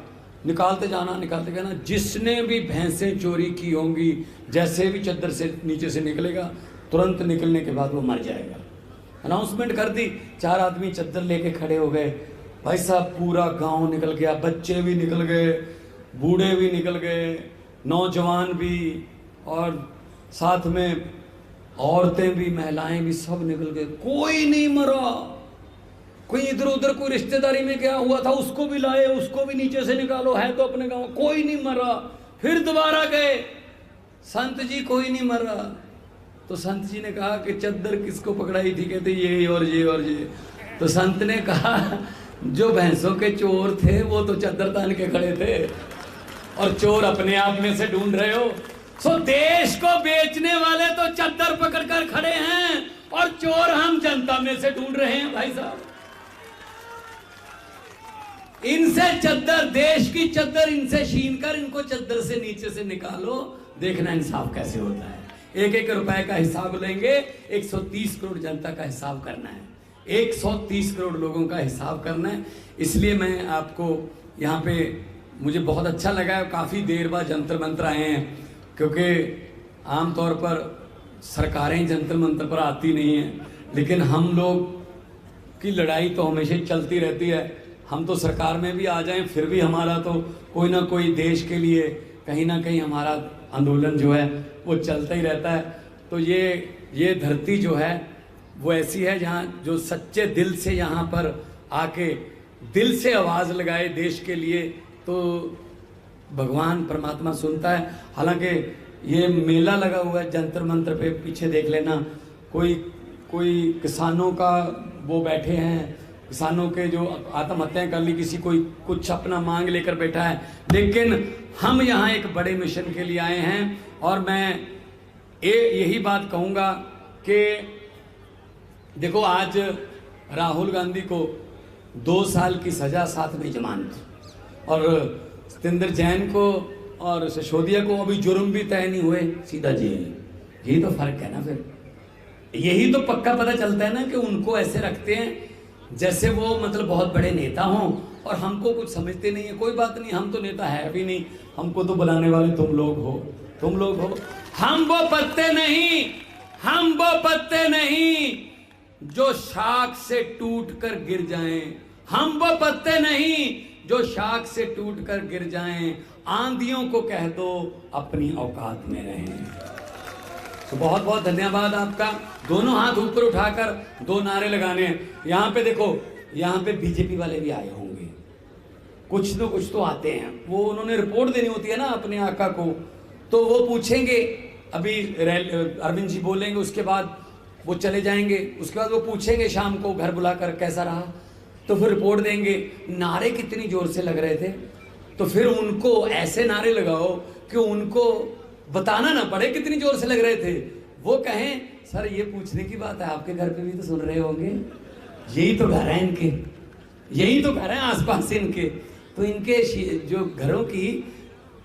निकालते जाना, निकालते जाना, जिसने भी भैंसें चोरी की होंगी, जैसे भी चद्दर से नीचे से निकलेगा, तुरंत निकलने के बाद वो मर जाएगा। अनाउंसमेंट कर दी, 4 आदमी चद्दर लेके खड़े हो गए। भाई साहब, पूरा गांव निकल गया, बच्चे भी निकल गए, बूढ़े भी निकल गए, नौजवान भी, और साथ में औरतें भी, महिलाएं भी, सब निकल गए। कोई नहीं मरा। कोई इधर उधर कोई रिश्तेदारी में क्या हुआ था उसको भी लाए, उसको भी नीचे से निकालो, है तो अपने गांव, कोई नहीं मरा। फिर दोबारा गए, संत जी कोई नहीं मरा। तो संत जी ने कहा कि चद्दर किसको पकड़ाई थी? कहते ये और ये और ये। तो संत ने कहा, जो भैंसों के चोर थे वो तो चद्दर तान के खड़े थे और चोर अपने आप में से ढूंढ रहे हो। सो देश को बेचने वाले तो चद्दर पकड़कर खड़े हैं और चोर हम जनता में से ढूंढ रहे हैं। भाई साहब, इनसे चद्दर, देश की चद्दर इनसे छीन कर इनको चद्दर से नीचे से निकालो, देखना इंसाफ कैसे होता है। 1-1 रुपए का हिसाब लेंगे, 130 करोड़ जनता का हिसाब करना है, 130 करोड़ लोगों का हिसाब करना है। इसलिए मैं आपको यहाँ पे, मुझे बहुत अच्छा लगा है, काफ़ी देर बाद जंतर मंत्र आए हैं, क्योंकि आमतौर पर सरकारें जंतर मंत्र पर आती नहीं हैं, लेकिन हम लोग की लड़ाई तो हमेशा चलती रहती है। हम तो सरकार में भी आ जाएं, फिर भी हमारा तो कोई ना कोई देश के लिए कहीं ना कहीं हमारा आंदोलन जो है वो चलता ही रहता है। तो ये धरती जो है वो ऐसी है जहाँ जो सच्चे दिल से यहाँ पर आके दिल से आवाज़ लगाए देश के लिए, तो भगवान परमात्मा सुनता है। हालांकि ये मेला लगा हुआ है जंतर मंत्र पे, पीछे देख लेना, कोई किसानों का वो बैठे हैं, किसानों के जो आत्महत्याएं कर ली, किसी कोई कुछ अपना मांग लेकर बैठा है, लेकिन हम यहाँ एक बड़े मिशन के लिए आए हैं। और मैं यही बात कहूँगा कि देखो, आज राहुल गांधी को 2 साल की सजा, साथ में जमानत, और सत्येंद्र जैन को और सिसोदिया को अभी जुर्म भी तय नहीं हुए, सीधा जेल। यही तो फर्क है ना। फिर यही तो पक्का पता चलता है ना कि उनको ऐसे रखते हैं जैसे वो मतलब बहुत बड़े नेता हों, और हमको कुछ समझते नहीं है। कोई बात नहीं, हम तो नेता है भी नहीं, हमको तो बुलाने वाले तुम लोग हो। हम वो पत्ते नहीं जो शाख से टूटकर गिर जाएं, हम वो पत्ते नहीं जो शाख से टूटकर गिर जाएं। आंधियों को कह दो अपनी औकात में रहें। तो बहुत बहुत धन्यवाद आपका। दोनों हाथ ऊपर उठाकर 2 नारे लगाने हैं। यहाँ पे देखो, यहाँ पे बीजेपी वाले भी आए होंगे, कुछ तो आते हैं। वो उन्होंने रिपोर्ट देनी होती है ना अपने आका को, तो वो पूछेंगे। अभी अरविंद जी बोलेंगे, उसके बाद वो चले जाएंगे, उसके बाद वो पूछेंगे शाम को घर बुलाकर कैसा रहा, तो फिर रिपोर्ट देंगे। नारे कितनी जोर से लग रहे थे, तो फिर उनको ऐसे नारे लगाओ कि उनको बताना ना पड़े कितनी जोर से लग रहे थे। वो कहें, सर ये पूछने की बात है, आपके घर पे भी तो सुन रहे होंगे, यही तो घर है इनके, यही तो घर है आसपास इनके। तो इनके जो घरों की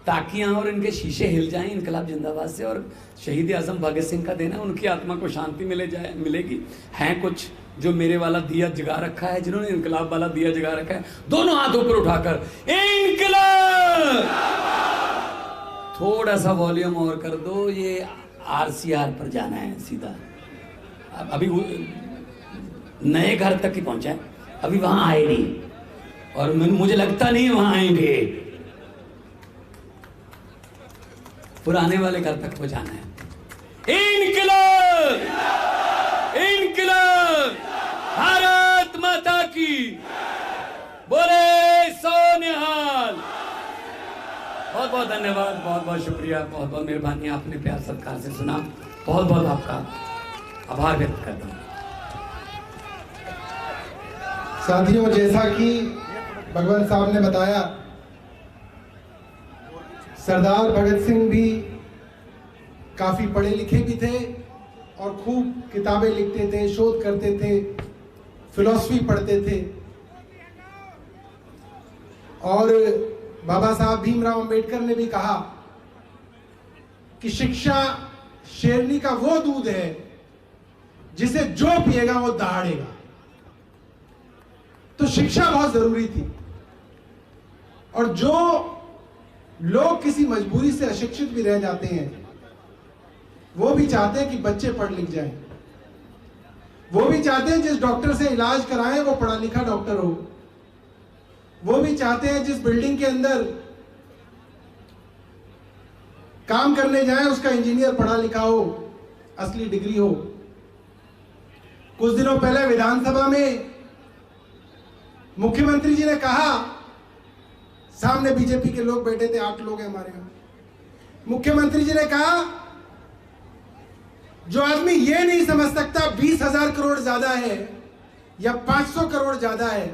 ताकियां और इनके शीशे हिल जाएं इनकलाब जिंदाबाद से, और शहीद आजम भगत सिंह का देना, उनकी आत्मा को शांति मिलेगी। हैं कुछ जो मेरे वाला दिया जगा रखा है, जिन्होंने इनकलाब वाला दिया जगा रखा है, दोनों हाथ ऊपर उठाकर इनकलाब। थोड़ा सा वॉल्यूम और कर दो, ये RCR पर जाना है सीधा। अभी नए घर तक ही पहुंचा है, अभी वहां आए नहीं, और मुझे लगता नहीं वहां आएंगे। पुराने वाले घर तक पहुंचाना है। इनकलाब, इनकलाब, भारत माता की, बोले सोनिहाल। बहुत बहुत धन्यवाद, बहुत बहुत शुक्रिया, बहुत बहुत मेहरबानी, आपने प्यार सत्कार से सुना, बहुत बहुत आपका आभार व्यक्त करता हूं। साथियों, जैसा कि भगवंत साहब ने बताया, सरदार भगत सिंह भी काफी पढ़े लिखे भी थे और खूब किताबें लिखते थे, शोध करते थे, फिलॉसफी पढ़ते थे। और बाबा साहब भीमराव अंबेडकर ने भी कहा कि शिक्षा शेरनी का वो दूध है जिसे जो पिएगा वो दहाड़ेगा। तो शिक्षा बहुत जरूरी थी, और जो लोग किसी मजबूरी से अशिक्षित भी रह जाते हैं, वो भी चाहते हैं कि बच्चे पढ़ लिख जाएं। वो भी चाहते हैं जिस डॉक्टर से इलाज कराएं वो पढ़ा लिखा डॉक्टर हो। वो भी चाहते हैं जिस बिल्डिंग के अंदर काम करने जाएं उसका इंजीनियर पढ़ा लिखा हो, असली डिग्री हो। कुछ दिनों पहले विधानसभा में मुख्यमंत्री जी ने कहा, सामने बीजेपी के लोग बैठे थे, 8 लोग हैं हमारे यहां। मुख्यमंत्री जी ने कहा, जो आदमी ये नहीं समझ सकता 20,000 करोड़ ज्यादा है या 500 करोड़ ज्यादा है,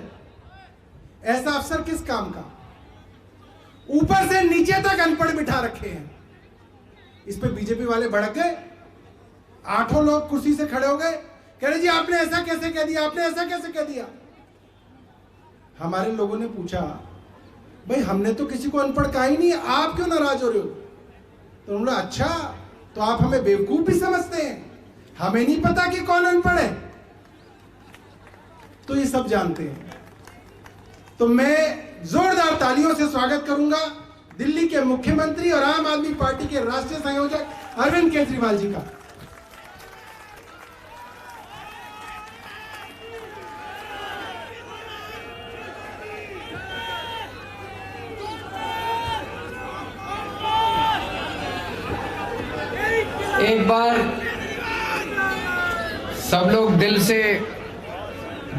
ऐसा अफसर किस काम का। ऊपर से नीचे तक अनपढ़ बिठा रखे हैं। इस पे बीजेपी वाले भड़क गए, 8 लोग कुर्सी से खड़े हो गए, कह रहे जी आपने ऐसा कैसे कह दिया, आपने ऐसा कैसे कह दिया। हमारे लोगों ने पूछा, भाई हमने तो किसी को अनपढ़ कहा ही नहीं, आप क्यों नाराज हो रहे हो। तो उन्होंने बोला, अच्छा तो आप हमें बेवकूफ भी समझते हैं, हमें नहीं पता कि कौन अनपढ़ है। तो ये सब जानते हैं। तो मैं जोरदार तालियों से स्वागत करूंगा दिल्ली के मुख्यमंत्री और आम आदमी पार्टी के राष्ट्रीय संयोजक अरविंद केजरीवाल जी का। एक बार सब लोग दिल से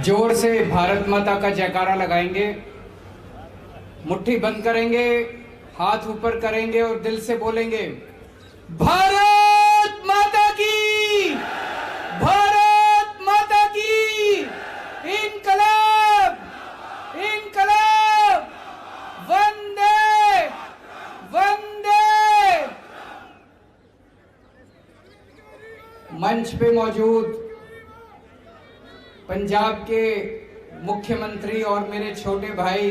जोर से भारत माता का जयकारा लगाएंगे, मुट्ठी बंद करेंगे, हाथ ऊपर करेंगे और दिल से बोलेंगे, भारत माता की, भारत माता की, इनकलाब, इनकलाब, वंदे वंदे। मंच पे मौजूद पंजाब के मुख्यमंत्री और मेरे छोटे भाई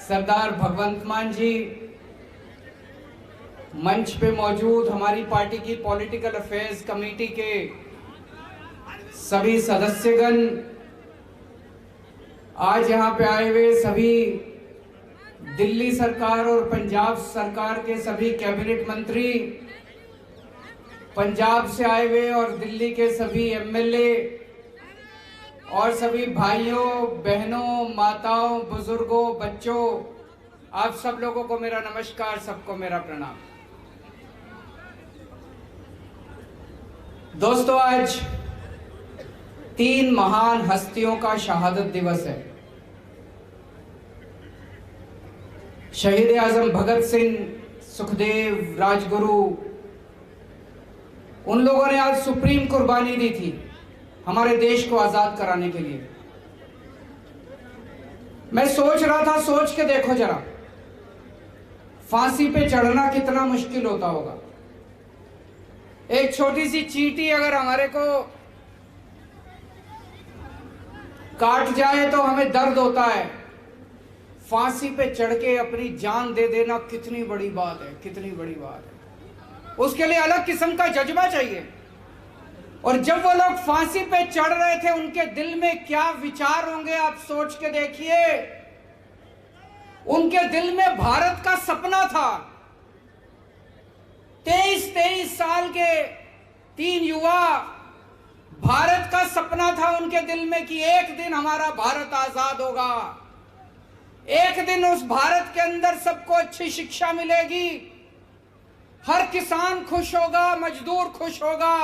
सरदार भगवंत मान जी, मंच पे मौजूद हमारी पार्टी की पॉलिटिकल अफेयर्स कमेटी के सभी सदस्यगण, आज यहाँ पे आए हुए सभी दिल्ली सरकार और पंजाब सरकार के सभी कैबिनेट मंत्री, पंजाब से आए हुए और दिल्ली के सभी एमएलए और सभी भाइयों बहनों माताओं बुजुर्गों बच्चों, आप सब लोगों को मेरा नमस्कार, सबको मेरा प्रणाम। दोस्तों, आज 3 महान हस्तियों का शहादत दिवस है। शहीद आजम भगत सिंह, सुखदेव, राजगुरु, उन लोगों ने आज सुप्रीम कुर्बानी दी थी हमारे देश को आजाद कराने के लिए। मैं सोच रहा था, सोच के देखो जरा, फांसी पे चढ़ना कितना मुश्किल होता होगा। एक छोटी सी चींटी अगर हमारे को काट जाए तो हमें दर्द होता है, फांसी पे चढ़ के अपनी जान दे देना कितनी बड़ी बात है, कितनी बड़ी बात है। उसके लिए अलग किस्म का जज्बा चाहिए। और जब वो लोग फांसी पे चढ़ रहे थे, उनके दिल में क्या विचार होंगे आप सोच के देखिए। उनके दिल में भारत का सपना था। 23 साल के 3 युवा भारत का सपना था उनके दिल में कि एक दिन हमारा भारत आजाद होगा, एक दिन उस भारत के अंदर सबको अच्छी शिक्षा मिलेगी, हर किसान खुश होगा, मजदूर खुश होगा,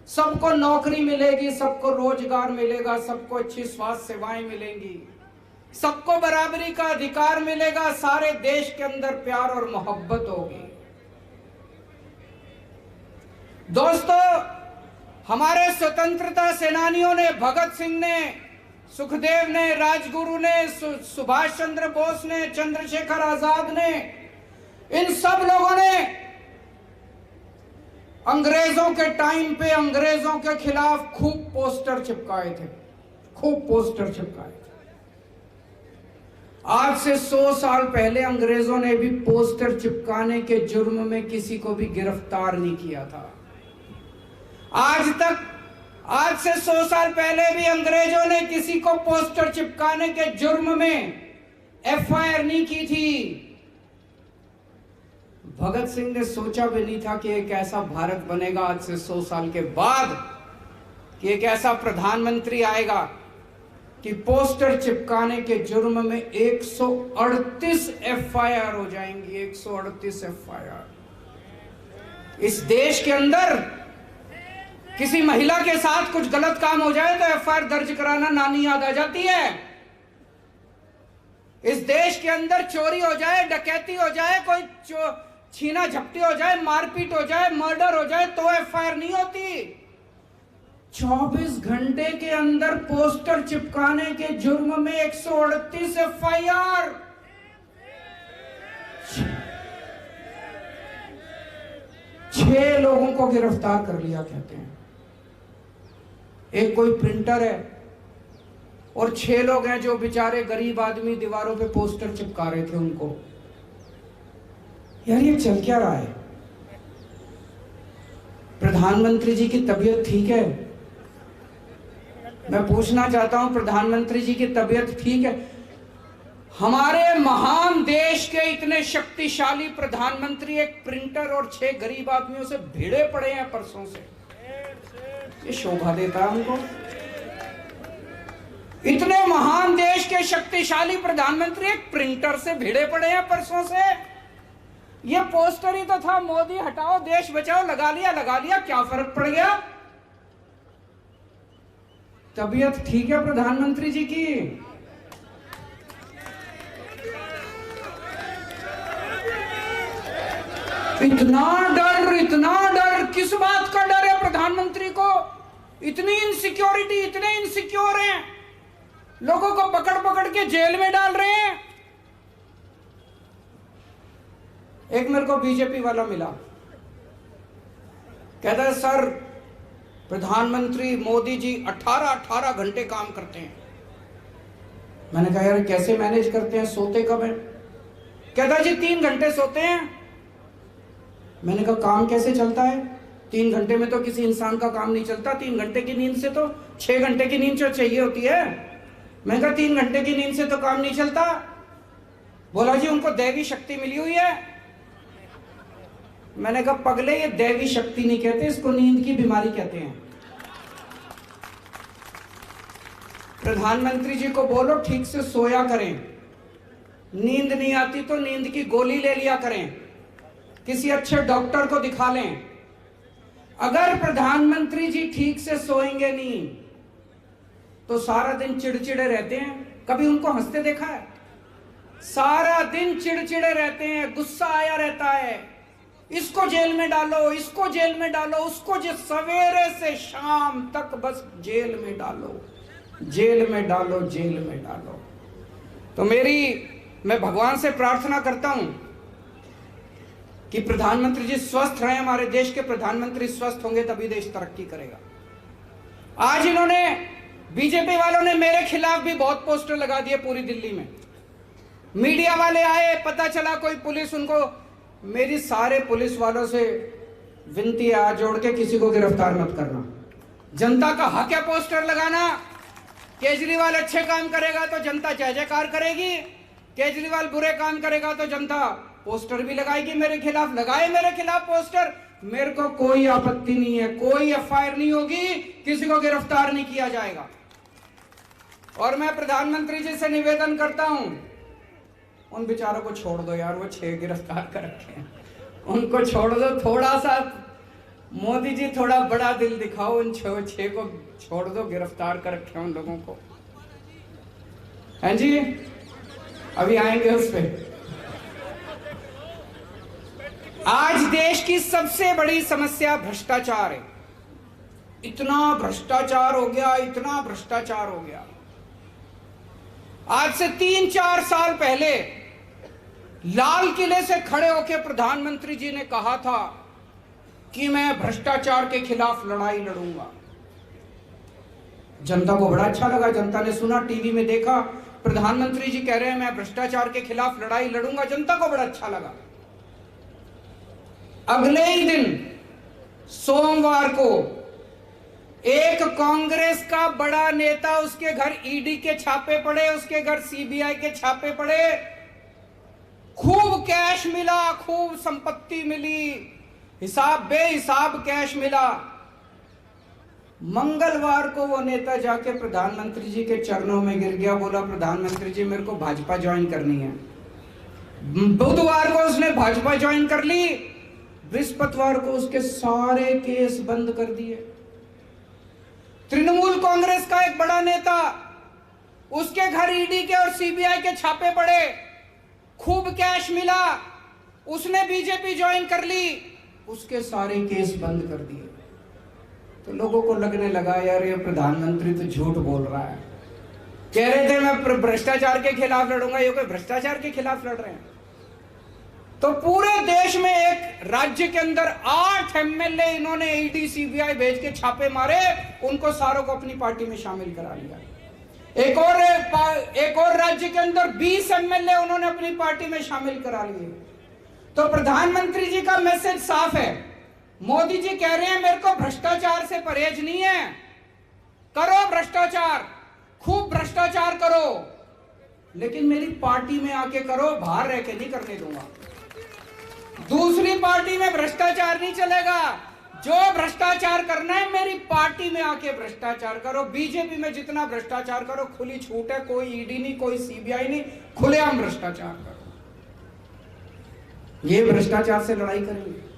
सबको नौकरी मिलेगी, सबको रोजगार मिलेगा, सबको अच्छी स्वास्थ्य सेवाएं मिलेंगी, सबको बराबरी का अधिकार मिलेगा, सारे देश के अंदर प्यार और मोहब्बत होगी। दोस्तों, हमारे स्वतंत्रता सेनानियों ने, भगत सिंह ने, सुखदेव ने, राजगुरु ने, सुभाष चंद्र बोस ने, चंद्रशेखर आजाद ने, इन सब लोगों ने अंग्रेजों के टाइम पे अंग्रेजों के खिलाफ खूब पोस्टर चिपकाए थे, खूब पोस्टर चिपकाए थे। आज से 100 साल पहले अंग्रेजों ने भी पोस्टर चिपकाने के जुर्म में किसी को भी गिरफ्तार नहीं किया था। आज से 100 साल पहले भी अंग्रेजों ने किसी को पोस्टर चिपकाने के जुर्म में एफआईआर नहीं की थी। भगत सिंह ने सोचा भी नहीं था कि एक ऐसा भारत बनेगा आज से 100 साल के बाद, कि एक ऐसा प्रधानमंत्री आएगा कि पोस्टर चिपकाने के जुर्म में 138 एफआईआर हो जाएंगी, 138 एफआईआर। इस देश के अंदर किसी महिला के साथ कुछ गलत काम हो जाए तो एफआईआर दर्ज कराना नानी याद आ जाती है। इस देश के अंदर चोरी हो जाए, डकैती हो जाए, कोई छीना झपटी हो जाए, मारपीट हो जाए, मर्डर हो जाए तो एफआईआर नहीं होती। 24 घंटे के अंदर पोस्टर चिपकाने के जुर्म में 138 एफआईआर। 6 लोगों को गिरफ्तार कर लिया कहते हैं। एक कोई प्रिंटर है और 6 लोग हैं जो बेचारे गरीब आदमी दीवारों पे पोस्टर चिपका रहे थे उनको। यार ये चल क्या रहा है? प्रधानमंत्री जी की तबीयत ठीक है? मैं पूछना चाहता हूं, प्रधानमंत्री जी की तबीयत ठीक है? हमारे महान देश के इतने शक्तिशाली प्रधानमंत्री एक प्रिंटर और 6 गरीब आदमियों से भिड़े पड़े हैं परसों से। ये शोभा देता है हमको? इतने महान देश के शक्तिशाली प्रधानमंत्री एक प्रिंटर से भिड़े पड़े हैं परसों से। ये पोस्टर ही तो था, मोदी हटाओ देश बचाओ, लगा लिया, क्या फर्क पड़ गया? तबीयत ठीक है प्रधानमंत्री जी की? इतना डर किस बात का डर है प्रधानमंत्री को? इतनी इनसिक्योरिटी, इतने इनसिक्योर हैं, लोगों को पकड़ पकड़ के जेल में डाल रहे हैं। एक मेरे को बीजेपी वाला मिला, कहता है सर प्रधानमंत्री मोदी जी 18 घंटे काम करते हैं। मैंने कहा यार कैसे मैनेज करते हैं, सोते कब हैं? कहता है जी 3 घंटे सोते हैं। मैंने कहा काम कैसे चलता है? 3 घंटे में तो किसी इंसान का काम नहीं चलता, 3 घंटे की नींद से तो 6 घंटे की नींद जो चाहिए होती है। मैंने कहा 3 घंटे की नींद से तो काम नहीं चलता। बोला जी उनको दैवी शक्ति मिली हुई है। मैंने कहा पगले ये दैवी शक्ति नहीं कहते, इसको नींद की बीमारी कहते हैं। प्रधानमंत्री जी को बोलो ठीक से सोया करें, नींद नहीं आती तो नींद की गोली ले लिया करें, किसी अच्छे डॉक्टर को दिखा लें। अगर प्रधानमंत्री जी ठीक से सोएंगे नहीं तो सारा दिन चिड़चिड़े रहते हैं। कभी उनको हंसते देखा है? सारा दिन चिड़चिड़े रहते हैं, गुस्सा आया रहता है, इसको जेल में डालो, इसको जेल में डालो, उसको सवेरे से शाम तक बस जेल में डालो, जेल में डालो, जेल में डालो। तो मैं भगवान से प्रार्थना करता हूं कि प्रधानमंत्री जी स्वस्थ रहें। हमारे देश के प्रधानमंत्री स्वस्थ होंगे तभी देश तरक्की करेगा। आज इन्होंने, बीजेपी वालों ने मेरे खिलाफ भी बहुत पोस्टर लगा दिए पूरी दिल्ली में। मीडिया वाले आए, पता चला कोई पुलिस उनको, मेरी सारे पुलिस वालों से विनती है हाथ जोड़ के किसी को गिरफ्तार मत करना। जनता का हक है पोस्टर लगाना। केजरीवाल अच्छे काम करेगा तो जनता जय जयकार करेगी, केजरीवाल बुरे काम करेगा तो जनता पोस्टर भी लगाएगी मेरे खिलाफ। लगाए मेरे खिलाफ पोस्टर, मेरे को कोई आपत्ति नहीं है, कोई एफआईआर नहीं होगी, किसी को गिरफ्तार नहीं किया जाएगा। और मैं प्रधानमंत्री जी से निवेदन करता हूं, उन बेचारों को छोड़ दो यार, वो 6 गिरफ्तार कर रखे हैं, उनको छोड़ दो। थोड़ा सा मोदी जी थोड़ा बड़ा दिल दिखाओ, उन 6 को छोड़ दो, गिरफ्तार कर रखे हैं उन लोगों को। हैं जी, अभी आएंगे उस पे। आज देश की सबसे बड़ी समस्या भ्रष्टाचार है। इतना भ्रष्टाचार हो गया, इतना भ्रष्टाचार हो गया। आज से 3-4 साल पहले लाल किले से खड़े होकर प्रधानमंत्री जी ने कहा था कि मैं भ्रष्टाचार के खिलाफ लड़ाई लड़ूंगा। जनता को बड़ा अच्छा लगा, जनता ने सुना, टीवी में देखा, प्रधानमंत्री जी कह रहे हैं मैं भ्रष्टाचार के खिलाफ लड़ाई लड़ूंगा, जनता को बड़ा अच्छा लगा। अगले ही दिन सोमवार को एक कांग्रेस का बड़ा नेता, उसके घर ईडी के छापे पड़े, उसके घर सीबीआई के छापे पड़े, खूब कैश मिला, खूब संपत्ति मिली, हिसाब बेहिसाब कैश मिला। मंगलवार को वो नेता जाके प्रधानमंत्री जी के चरणों में गिर गया, बोला प्रधानमंत्री जी मेरे को भाजपा ज्वाइन करनी है। बुधवार को उसने भाजपा ज्वाइन कर ली, बृहस्पतिवार को उसके सारे केस बंद कर दिए। तृणमूल कांग्रेस का एक बड़ा नेता, उसके घर ईडी के और सीबीआई के छापे पड़े, खूब कैश मिला, उसने बीजेपी ज्वाइन कर ली, उसके सारे केस बंद कर दिए। तो लोगों को लगने लगा यार ये प्रधानमंत्री तो झूठ बोल रहा है, कह रहे थे मैं भ्रष्टाचार के खिलाफ लड़ूंगा, ये कोई भ्रष्टाचार के खिलाफ लड़ रहे हैं। तो पूरे देश में एक राज्य के अंदर 8 एमएलए इन्होंने ईडी सीबीआई भेज के छापे मारे, उनको सारों को अपनी पार्टी में शामिल करा लिया। एक और राज्य के अंदर 20 एमएलए उन्होंने अपनी पार्टी में शामिल करा लिए। तो प्रधानमंत्री जी का मैसेज साफ है, मोदी जी कह रहे हैं मेरे को भ्रष्टाचार से परहेज नहीं है, करो भ्रष्टाचार, खूब भ्रष्टाचार करो, लेकिन मेरी पार्टी में आके करो, बाहर रह के नहीं करने दूंगा। दूसरी पार्टी में भ्रष्टाचार नहीं चलेगा, जो भ्रष्टाचार करना है मेरी पार्टी में आके भ्रष्टाचार करो। बीजेपी में जितना भ्रष्टाचार करो खुली छूट है, कोई ईडी नहीं, कोई सीबीआई नहीं, खुलेआम भ्रष्टाचार करो। ये भ्रष्टाचार से लड़ाई करेंगे।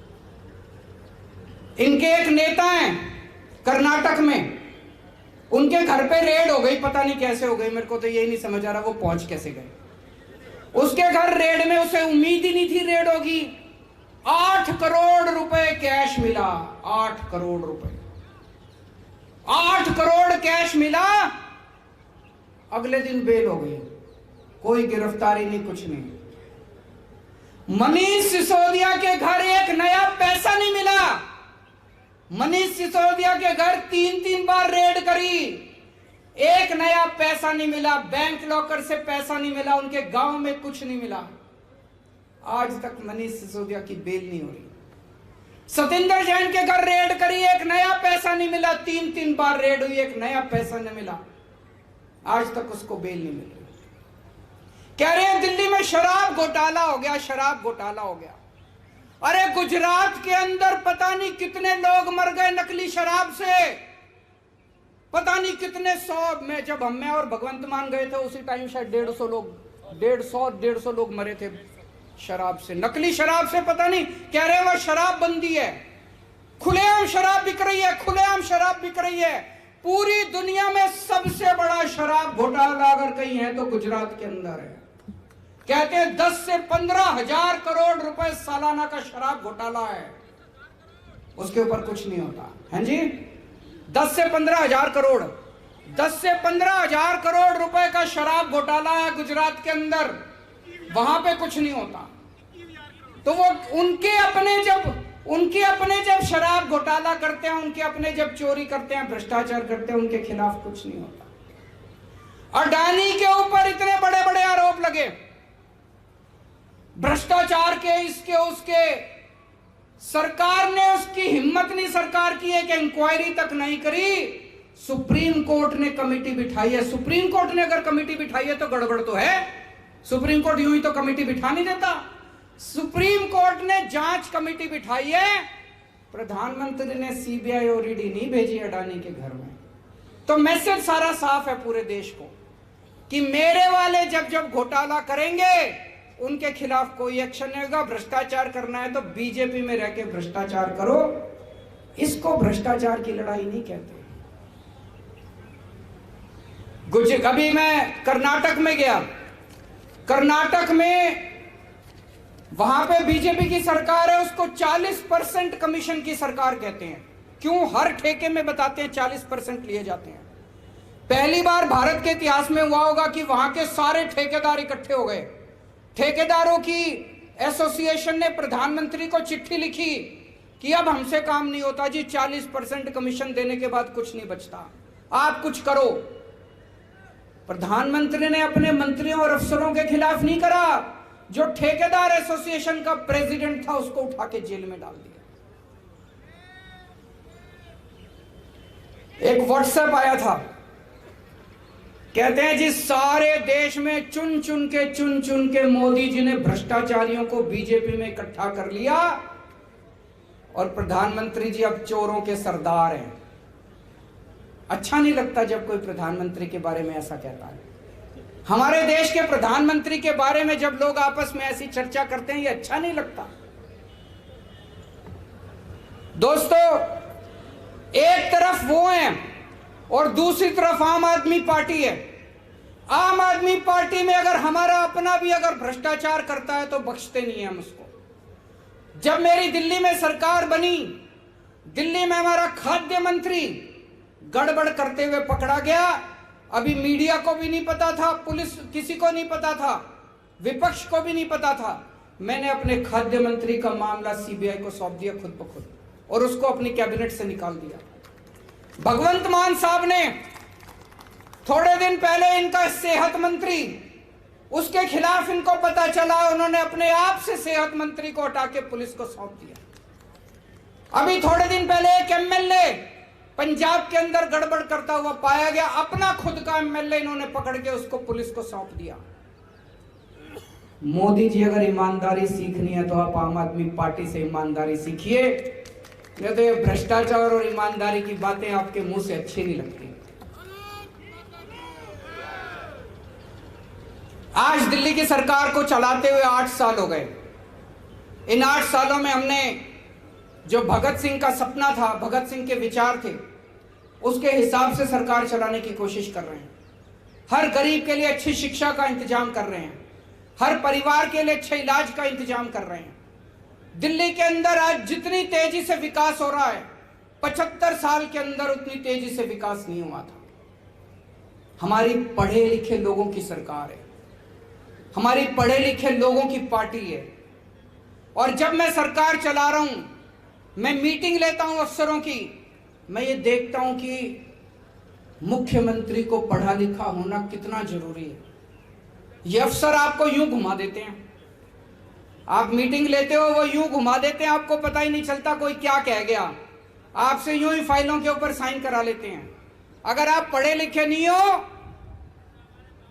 इनके एक नेता हैं कर्नाटक में, उनके घर पे रेड हो गई, पता नहीं कैसे हो गई, मेरे को तो यही नहीं समझ आ रहा वो पहुंच कैसे गए। उसके घर रेड में उसे उम्मीद ही नहीं थी रेड होगी। 8 करोड़ रुपए कैश मिला, 8 करोड़ रुपए, 8 करोड़ कैश मिला। अगले दिन बेल हो गई, कोई गिरफ्तारी नहीं, कुछ नहीं। मनीष सिसोदिया के घर एक नया पैसा नहीं मिला। मनीष सिसोदिया के घर 3-3 बार रेड करी, एक नया पैसा नहीं मिला, बैंक लॉकर से पैसा नहीं मिला, उनके गांव में कुछ नहीं मिला। आज तक मनीष सिसोदिया की बेल नहीं हो रही। सतेंद्र जैन के घर रेड करी, एक नया पैसा नहीं मिला, 3-3 बार रेड हुई, एक नया पैसा नहीं मिला, आज तक उसको बेल नहीं मिल रही। कह रहे हैं दिल्ली में शराब घोटाला हो गया, शराब घोटाला हो गया। अरे गुजरात के अंदर पता नहीं कितने लोग मर गए नकली शराब से, पता नहीं कितने 100 में, जब हम और भगवंत मान गए थे उसी टाइम शायद 150 लोग 150 लोग मरे थे शराब से, नकली शराब से। पता नहीं, कह रहे हैं वो शराब बंदी है, खुलेआम शराब बिक रही है, खुलेआम शराब बिक रही है। पूरी दुनिया में सबसे बड़ा शराब घोटाला अगर कहीं है तो गुजरात के अंदर है। कहते हैं 10 से 15 हजार करोड़ रुपए सालाना का शराब घोटाला है, उसके ऊपर कुछ नहीं होता है जी। 10 से 15 हजार करोड़, 10 से 15 हजार करोड़ रुपए का शराब घोटाला है गुजरात के अंदर, वहां पे कुछ नहीं होता। तो वो उनके अपने जब शराब घोटाला करते हैं, उनके अपने जब चोरी करते हैं, भ्रष्टाचार करते हैं, उनके खिलाफ कुछ नहीं होता। अडानी के ऊपर इतने बड़े बड़े आरोप लगे भ्रष्टाचार के, इसके उसके, सरकार ने उसकी हिम्मत नहीं सरकार की एक इंक्वायरी तक नहीं करी। सुप्रीम कोर्ट ने कमेटी बिठाई है। सुप्रीम कोर्ट ने अगर कमेटी बिठाई है तो गड़बड़ तो है, सुप्रीम कोर्ट यूं ही तो कमेटी बिठा नहीं देता। सुप्रीम कोर्ट ने जांच कमेटी बिठाई है प्रधानमंत्री ने सीबीआई और ईडी नहीं भेजी अडानी के घर में। तो मैसेज सारा साफ है पूरे देश को कि मेरे वाले जब जब घोटाला करेंगे उनके खिलाफ कोई एक्शन नहीं होगा। भ्रष्टाचार करना है तो बीजेपी में रह के भ्रष्टाचार करो। इसको भ्रष्टाचार की लड़ाई नहीं कहते। अभी मैं कर्नाटक में गया। कर्नाटक में वहां पे बीजेपी की सरकार है, उसको 40% कमीशन की सरकार कहते हैं। क्यों? हर ठेके में बताते हैं 40% लिए जाते हैं। पहली बार भारत के इतिहास में हुआ होगा कि वहां के सारे ठेकेदार इकट्ठे हो गए। ठेकेदारों की एसोसिएशन ने प्रधानमंत्री को चिट्ठी लिखी कि अब हमसे काम नहीं होता जी, 40% कमीशन देने के बाद कुछ नहीं बचता, आप कुछ करो। प्रधानमंत्री ने अपने मंत्रियों और अफसरों के खिलाफ नहीं करा, जो ठेकेदार एसोसिएशन का प्रेसिडेंट था उसको उठा के जेल में डाल दिया। एक व्हाट्सएप आया था, कहते हैं जी सारे देश में चुन चुन के मोदी जी ने भ्रष्टाचारियों को बीजेपी में इकट्ठा कर लिया और प्रधानमंत्री जी अब चोरों के सरदार हैं। अच्छा नहीं लगता जब कोई प्रधानमंत्री के बारे में ऐसा कहता है। हमारे देश के प्रधानमंत्री के बारे में जब लोग आपस में ऐसी चर्चा करते हैं, ये अच्छा नहीं लगता। दोस्तों, एक तरफ वो हैं और दूसरी तरफ आम आदमी पार्टी है। आम आदमी पार्टी में अगर हमारा अपना भी अगर भ्रष्टाचार करता है तो बख्शते नहीं हम उसको। जब मेरी दिल्ली में सरकार बनी, दिल्ली में हमारा खाद्य मंत्री गड़बड़ करते हुए पकड़ा गया। अभी मीडिया को भी नहीं पता था, पुलिस किसी को नहीं पता था, विपक्ष को भी नहीं पता था। मैंने अपने खाद्य मंत्री का मामला सीबीआई को सौंप दिया खुद ब खुद और उसको अपनी कैबिनेट से निकाल दिया। भगवंत मान साहब ने थोड़े दिन पहले, इनका सेहत मंत्री, उसके खिलाफ इनको पता चला, उन्होंने अपने आप से सेहत मंत्री को हटा के पुलिस को सौंप दिया। अभी थोड़े दिन पहले एक एमएलए पंजाब के अंदर गड़बड़ करता हुआ पाया गया, अपना खुद का एमएलए इन्होंने पकड़ के उसको पुलिस को सौंप दिया। मोदी जी अगर ईमानदारी सीखनी है तो आप आम आदमी पार्टी से ईमानदारी सीखिए, नहीं तो ये भ्रष्टाचार और ईमानदारी की बातें आपके मुंह से अच्छी नहीं लगती। आज दिल्ली की सरकार को चलाते हुए 8 साल हो गए। इन 8 सालों में हमने जो भगत सिंह का सपना था, भगत सिंह के विचार थे, उसके हिसाब से सरकार चलाने की कोशिश कर रहे हैं। हर गरीब के लिए अच्छी शिक्षा का इंतजाम कर रहे हैं, हर परिवार के लिए अच्छे इलाज का इंतजाम कर रहे हैं। दिल्ली के अंदर आज जितनी तेजी से विकास हो रहा है, 75 साल के अंदर उतनी तेजी से विकास नहीं हुआ था। हमारी पढ़े लिखे लोगों की सरकार है, हमारी पढ़े लिखे लोगों की पार्टी है। और जब मैं सरकार चला रहा हूं, मैं मीटिंग लेता हूं अफसरों की, मैं ये देखता हूं कि मुख्यमंत्री को पढ़ा लिखा होना कितना जरूरी है। ये अफसर आपको यूं घुमा देते हैं, आप मीटिंग लेते हो वो यूं घुमा देते हैं, आपको पता ही नहीं चलता कोई क्या कह गया, आपसे यूं ही फाइलों के ऊपर साइन करा लेते हैं। अगर आप पढ़े लिखे नहीं हो,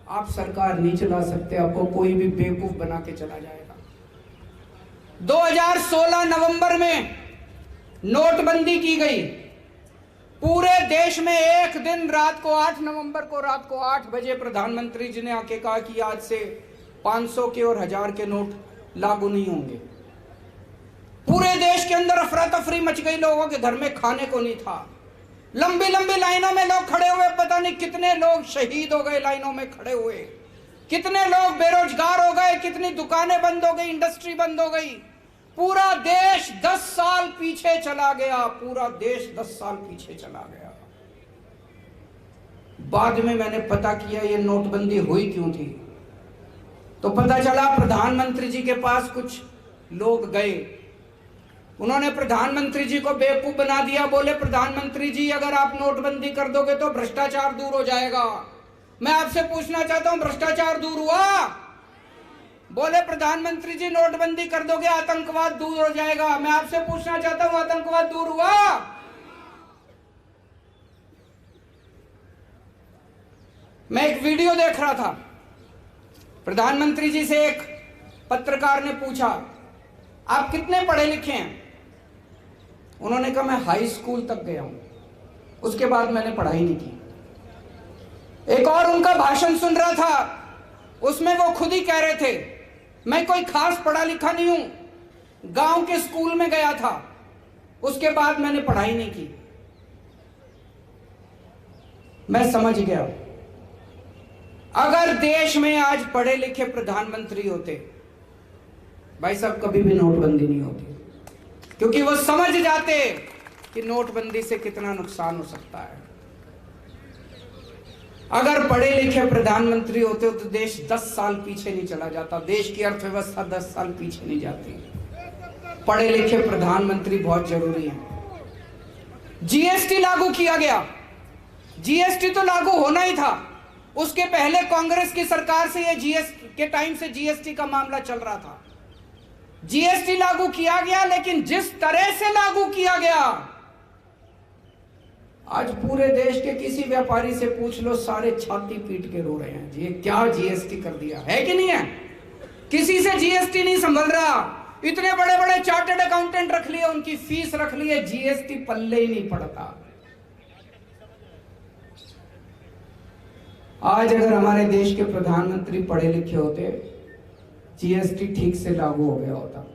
आप सरकार नहीं चला सकते, आपको कोई भी बेवकूफ बना के चला जाएगा। 2016 नवंबर में नोटबंदी की गई। पूरे देश में एक दिन रात को 8 नवंबर को रात को 8 बजे प्रधानमंत्री जी ने आके कहा कि आज से 500 के और 1000 के नोट लागू नहीं होंगे। पूरे देश के अंदर अफरा तफरी मच गई, लोगों के घर में खाने को नहीं था। लंबी लंबी लाइनों में लोग खड़े हुए, पता नहीं कितने लोग शहीद हो गए लाइनों में खड़े हुए, कितने लोग बेरोजगार हो गए, कितनी दुकानें बंद हो गई, इंडस्ट्री बंद हो गई। पूरा देश 10 साल पीछे चला गया, पूरा देश 10 साल पीछे चला गया। बाद में मैंने पता किया ये नोटबंदी हुई क्यों थी, तो पता चला प्रधानमंत्री जी के पास कुछ लोग गए, उन्होंने प्रधानमंत्री जी को बेवकूफ बना दिया। बोले प्रधानमंत्री जी अगर आप नोटबंदी कर दोगे तो भ्रष्टाचार दूर हो जाएगा। मैं आपसे पूछना चाहता हूं भ्रष्टाचार दूर हुआ? बोले प्रधानमंत्री जी नोटबंदी कर दोगे आतंकवाद दूर हो जाएगा। मैं आपसे पूछना चाहता हूं आतंकवाद दूर हुआ? मैं एक वीडियो देख रहा था, प्रधानमंत्री जी से एक पत्रकार ने पूछा आप कितने पढ़े लिखे हैं? उन्होंने कहा मैं हाई स्कूल तक गया हूं, उसके बाद मैंने पढ़ाई नहीं की। एक और उनका भाषण सुन रहा था, उसमें वो खुद ही कह रहे थे मैं कोई खास पढ़ा लिखा नहीं हूं, गांव के स्कूल में गया था, उसके बाद मैंने पढ़ाई नहीं की। मैं समझ गया, अगर देश में आज पढ़े लिखे प्रधानमंत्री होते, भाई साहब कभी भी नोटबंदी नहीं होती, क्योंकि वो समझ जाते कि नोटबंदी से कितना नुकसान हो सकता है। अगर पढ़े लिखे प्रधानमंत्री होते तो देश 10 साल पीछे नहीं चला जाता, देश की अर्थव्यवस्था 10 साल पीछे नहीं जाती। पढ़े लिखे प्रधानमंत्री बहुत जरूरी हैं। जीएसटी लागू किया गया, जीएसटी तो लागू होना ही था, उसके पहले कांग्रेस की सरकार से ये जीएसटी के टाइम से जीएसटी का मामला चल रहा था। जीएसटी लागू किया गया, लेकिन जिस तरह से लागू किया गया, आज पूरे देश के किसी व्यापारी से पूछ लो, सारे छाती पीट के रो रहे हैं, ये क्या जीएसटी कर दिया है कि नहीं है। किसी से जीएसटी नहीं संभल रहा, इतने बड़े बड़े चार्टर्ड अकाउंटेंट रख लिए, उनकी फीस रख ली है, जीएसटी पल्ले ही नहीं पड़ता। आज अगर हमारे देश के प्रधानमंत्री पढ़े लिखे होते, जीएसटी ठीक से लागू हो गया होता,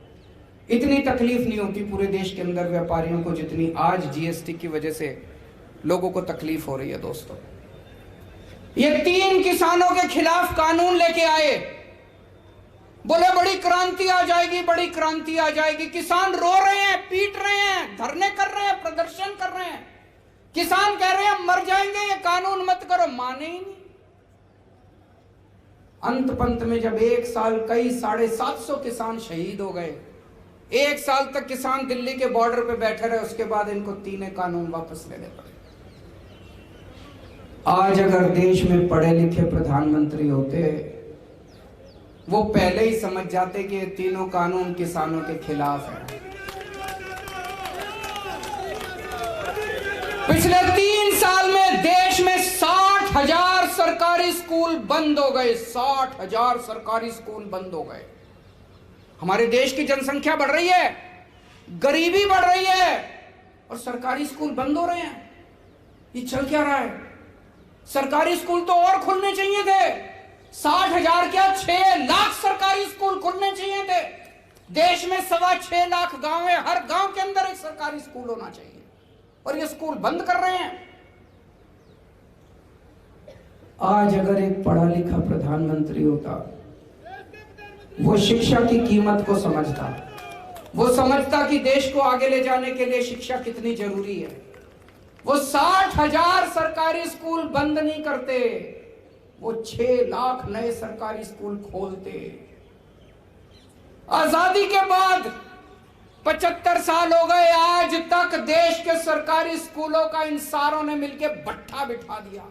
इतनी तकलीफ नहीं होती पूरे देश के अंदर व्यापारियों को जितनी आज जीएसटी की वजह से लोगों को तकलीफ हो रही है। दोस्तों, ये 3 किसानों के खिलाफ कानून लेके आए, बोले बड़ी क्रांति आ जाएगी, बड़ी क्रांति आ जाएगी। किसान रो रहे हैं, पीट रहे हैं, धरने कर रहे हैं, प्रदर्शन कर रहे हैं। किसान कह रहे हैं मर जाएंगे, ये कानून मत करो, माने ही नहीं। अंत पंत में जब 1 साल कई 750 किसान शहीद हो गए, 1 साल तक किसान दिल्ली के बॉर्डर पे बैठे रहे, उसके बाद इनको 3 कानून वापस लेने पड़े। आज अगर देश में पढ़े लिखे प्रधानमंत्री होते, वो पहले ही समझ जाते कि ये 3 कानून किसानों के खिलाफ है। पिछले 3 साल में देश में 60,000 सरकारी स्कूल बंद हो गए, 60,000 सरकारी स्कूल बंद हो गए। हमारे देश की जनसंख्या बढ़ रही है, गरीबी बढ़ रही है, और सरकारी स्कूल बंद हो रहे हैं। ये चल क्या रहा है? सरकारी स्कूल तो और खुलने चाहिए थे, 60,000 क्या 6 लाख सरकारी स्कूल खुलने चाहिए थे। देश में 6.25 लाख गांव है, हर गांव के अंदर एक सरकारी स्कूल होना चाहिए, और ये स्कूल बंद कर रहे हैं। आज अगर एक पढ़ा लिखा प्रधानमंत्री होता, वो शिक्षा की कीमत को समझता, वो समझता कि देश को आगे ले जाने के लिए शिक्षा कितनी जरूरी है, वो 60,000 सरकारी स्कूल बंद नहीं करते, वो 6 लाख नए सरकारी स्कूल खोलते। आजादी के बाद 75 साल हो गए, आज तक देश के सरकारी स्कूलों का इन सारों ने मिलकर भट्ठा बिठा दिया।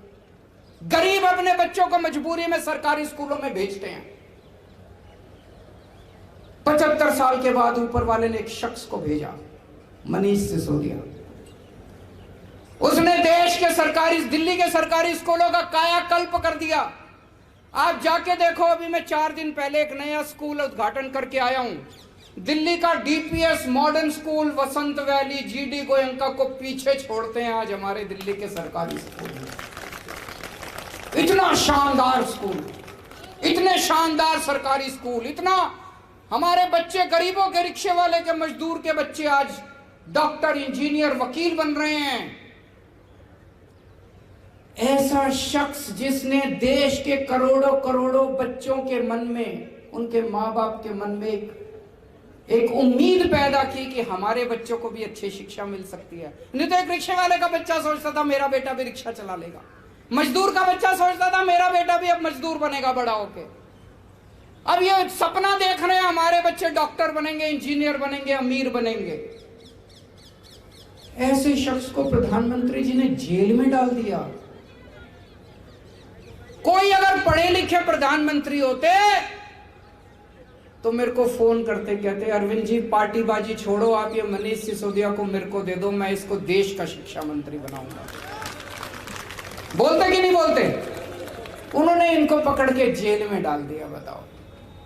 गरीब अपने बच्चों को मजबूरी में सरकारी स्कूलों में भेजते हैं। 75 साल के बाद ऊपर वाले ने एक शख्स को भेजा, मनीष सिसोदिया। उसने देश के सरकारी, दिल्ली के सरकारी स्कूलों का कायाकल्प कर दिया। आप जाके देखो, अभी मैं 4 दिन पहले एक नया स्कूल उद्घाटन करके आया हूं, दिल्ली का डीपीएस मॉडर्न स्कूल, वसंत वैली, जीडी गोयंका को पीछे छोड़ते हैं आज हमारे दिल्ली के सरकारी स्कूल। इतना शानदार स्कूल, इतने शानदार सरकारी स्कूल, इतना हमारे बच्चे, गरीबों के, रिक्शे वाले के, मजदूर के बच्चे आज डॉक्टर, इंजीनियर, वकील बन रहे हैं। ऐसा शख्स जिसने देश के करोड़ों करोड़ों बच्चों के मन में, उनके माँ बाप के मन में एक उम्मीद पैदा की कि हमारे बच्चों को भी अच्छी शिक्षा मिल सकती है। नहीं तो एक रिक्शे वाले का बच्चा सोचता था मेरा बेटा भी रिक्शा चला लेगा, मजदूर का बच्चा सोचता था मेरा बेटा भी अब मजदूर बनेगा बड़ा होके। अब ये सपना देख रहे हैं हमारे बच्चे डॉक्टर बनेंगे, इंजीनियर बनेंगे, अमीर बनेंगे। ऐसे शख्स को प्रधानमंत्री जी ने जेल में डाल दिया। कोई अगर पढ़े लिखे प्रधानमंत्री होते तो मेरे को फोन करते, कहते अरविंद जी पार्टीबाजी छोड़ो, आप ये मनीष सिसोदिया को मेरे को दे दो, मैं इसको देश का शिक्षा मंत्री बनाऊंगा। बोलते कि नहीं बोलते? उन्होंने इनको पकड़ के जेल में डाल दिया। बताओ,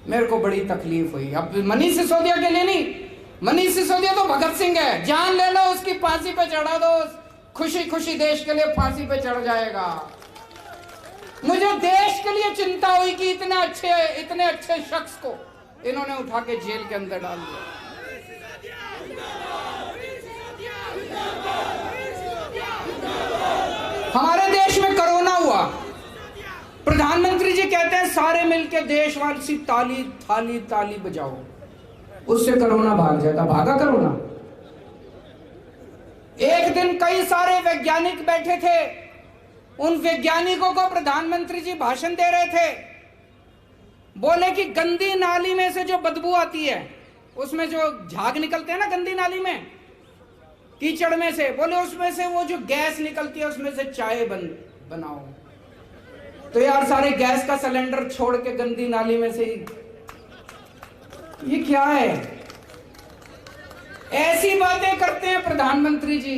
मेरे को बड़ी तकलीफ हुई। अब मनीष सिसोदिया के लिए नहीं, मनीष सिसोदिया तो भगत सिंह है, जान ले लो उसकी, फांसी पे चढ़ा दो, खुशी खुशी देश के लिए फांसी पे चढ़ जाएगा। मुझे देश के लिए चिंता हुई कि इतने अच्छे शख्स को इन्होंने उठा के जेल के अंदर डाल दिया। हमारे देश में कोरोना हुआ, प्रधानमंत्री जी कहते हैं सारे मिलकर देशवासी ताली थाली ताली बजाओ, उससे कोरोना भाग जाएगा। भागा कोरोना? एक दिन कई सारे वैज्ञानिक बैठे थे, उन वैज्ञानिकों को प्रधानमंत्री जी भाषण दे रहे थे, बोले कि गंदी नाली में से जो बदबू आती है, उसमें जो झाग निकलते हैं ना गंदी नाली में, कीचड़ में से, बोले उसमें से वो जो गैस निकलती है उसमें से चाय बनाओ। तो यार सारे गैस का सिलेंडर छोड़ के गंदी नाली में से, ये क्या है? ऐसी बातें करते हैं प्रधानमंत्री जी।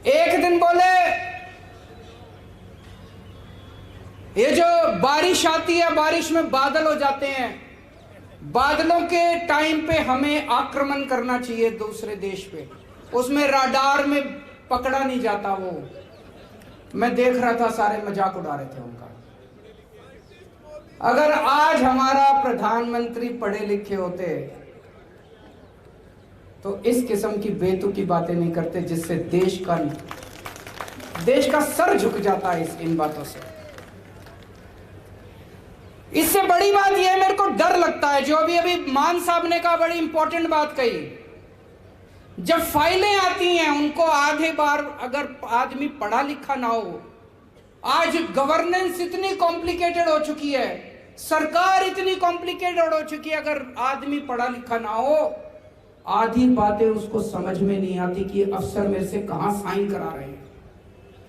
एक दिन बोले ये जो बारिश आती है, बारिश में बादल हो जाते हैं, बादलों के टाइम पे हमें आक्रमण करना चाहिए दूसरे देश पे, उसमें राडार में पकड़ा नहीं जाता। वो मैं देख रहा था, सारे मजाक उड़ा रहे थे उनका। अगर आज हमारा प्रधानमंत्री पढ़े लिखे होते तो इस किस्म की बेतुकी बातें नहीं करते, जिससे देश का सर झुक जाता है इन बातों से। इससे बड़ी बात यह मेरे को डर लगता है, जो अभी मान साहब ने कहा, बड़ी इंपॉर्टेंट बात कही। जब फाइलें आती हैं उनको आधे बार अगर आदमी पढ़ा लिखा ना हो, आज गवर्नेंस इतनी कॉम्प्लिकेटेड हो चुकी है, सरकार इतनी कॉम्प्लिकेटेड हो चुकी है, अगर आदमी पढ़ा लिखा ना हो, आधी बातें उसको समझ में नहीं आती कि अफसर मेरे से कहां साइन करा रहे हैं।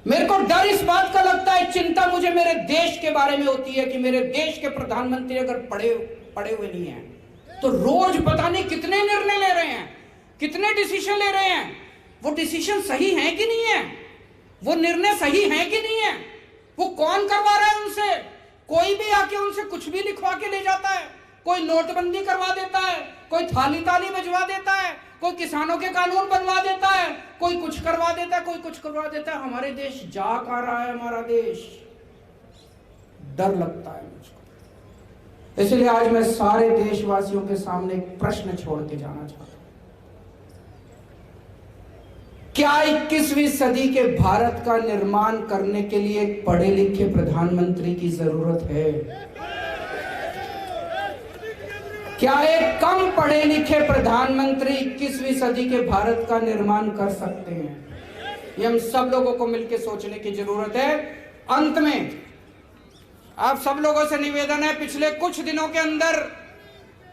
मेरे को डर इस बात का लगता है, चिंता मुझे मेरे देश के बारे में होती है कि मेरे देश के प्रधानमंत्री अगर पढ़े हुए नहीं हैं तो रोज पता नहीं कितने निर्णय ले रहे हैं, कितने डिसीजन ले रहे हैं। वो डिसीजन सही है कि नहीं है, वो निर्णय सही है कि नहीं है, वो कौन करवा रहा है उनसे? कोई भी आके उनसे कुछ भी लिखवा के ले जाता है, कोई नोटबंदी करवा देता है, कोई थाली ताली बजवा देता है, कोई किसानों के कानून बनवा देता है, कोई कुछ करवा देता है, कोई कुछ करवा देता है। हमारे देश जा कहां रहा है? हमारा देश, डर लगता है मुझको। इसलिए आज मैं सारे देशवासियों के सामने एक प्रश्न छोड़ के जाना चाहता हूं। क्या 21वीं सदी के भारत का निर्माण करने के लिए एक पढ़े लिखे प्रधानमंत्री की जरूरत है? क्या एक कम पढ़े लिखे प्रधानमंत्री 21वीं सदी के भारत का निर्माण कर सकते हैं? ये हम सब लोगों को मिलकर सोचने की जरूरत है। अंत में आप सब लोगों से निवेदन है, पिछले कुछ दिनों के अंदर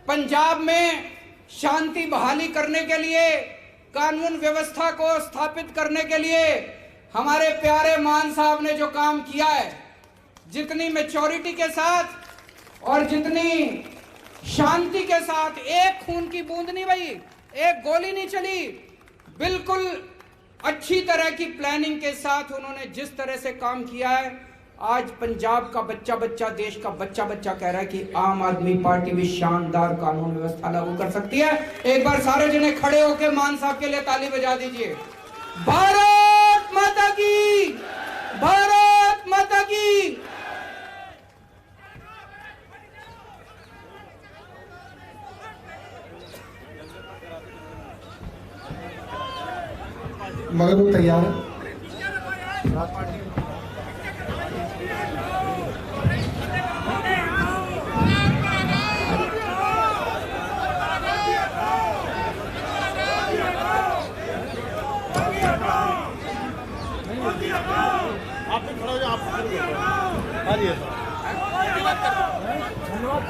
पंजाब में शांति बहाली करने के लिए, कानून व्यवस्था को स्थापित करने के लिए हमारे प्यारे मान साहब ने जो काम किया है, जितनी मैच्योरिटी के साथ और जितनी शांति के साथ, एक खून की बूंद नहीं बही, एक गोली नहीं चली, बिल्कुल अच्छी तरह की प्लानिंग के साथ उन्होंने जिस तरह से काम किया है, आज पंजाब का बच्चा बच्चा, देश का बच्चा बच्चा कह रहा है कि आम आदमी पार्टी भी शानदार कानून व्यवस्था लागू कर सकती है। एक बार सारे जने खड़े होकर मान साहब के लिए ताली बजा दीजिए। भारत माता की, भारत माता की। मगर वो तैयार है।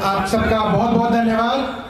आप सबका बहुत बहुत धन्यवाद।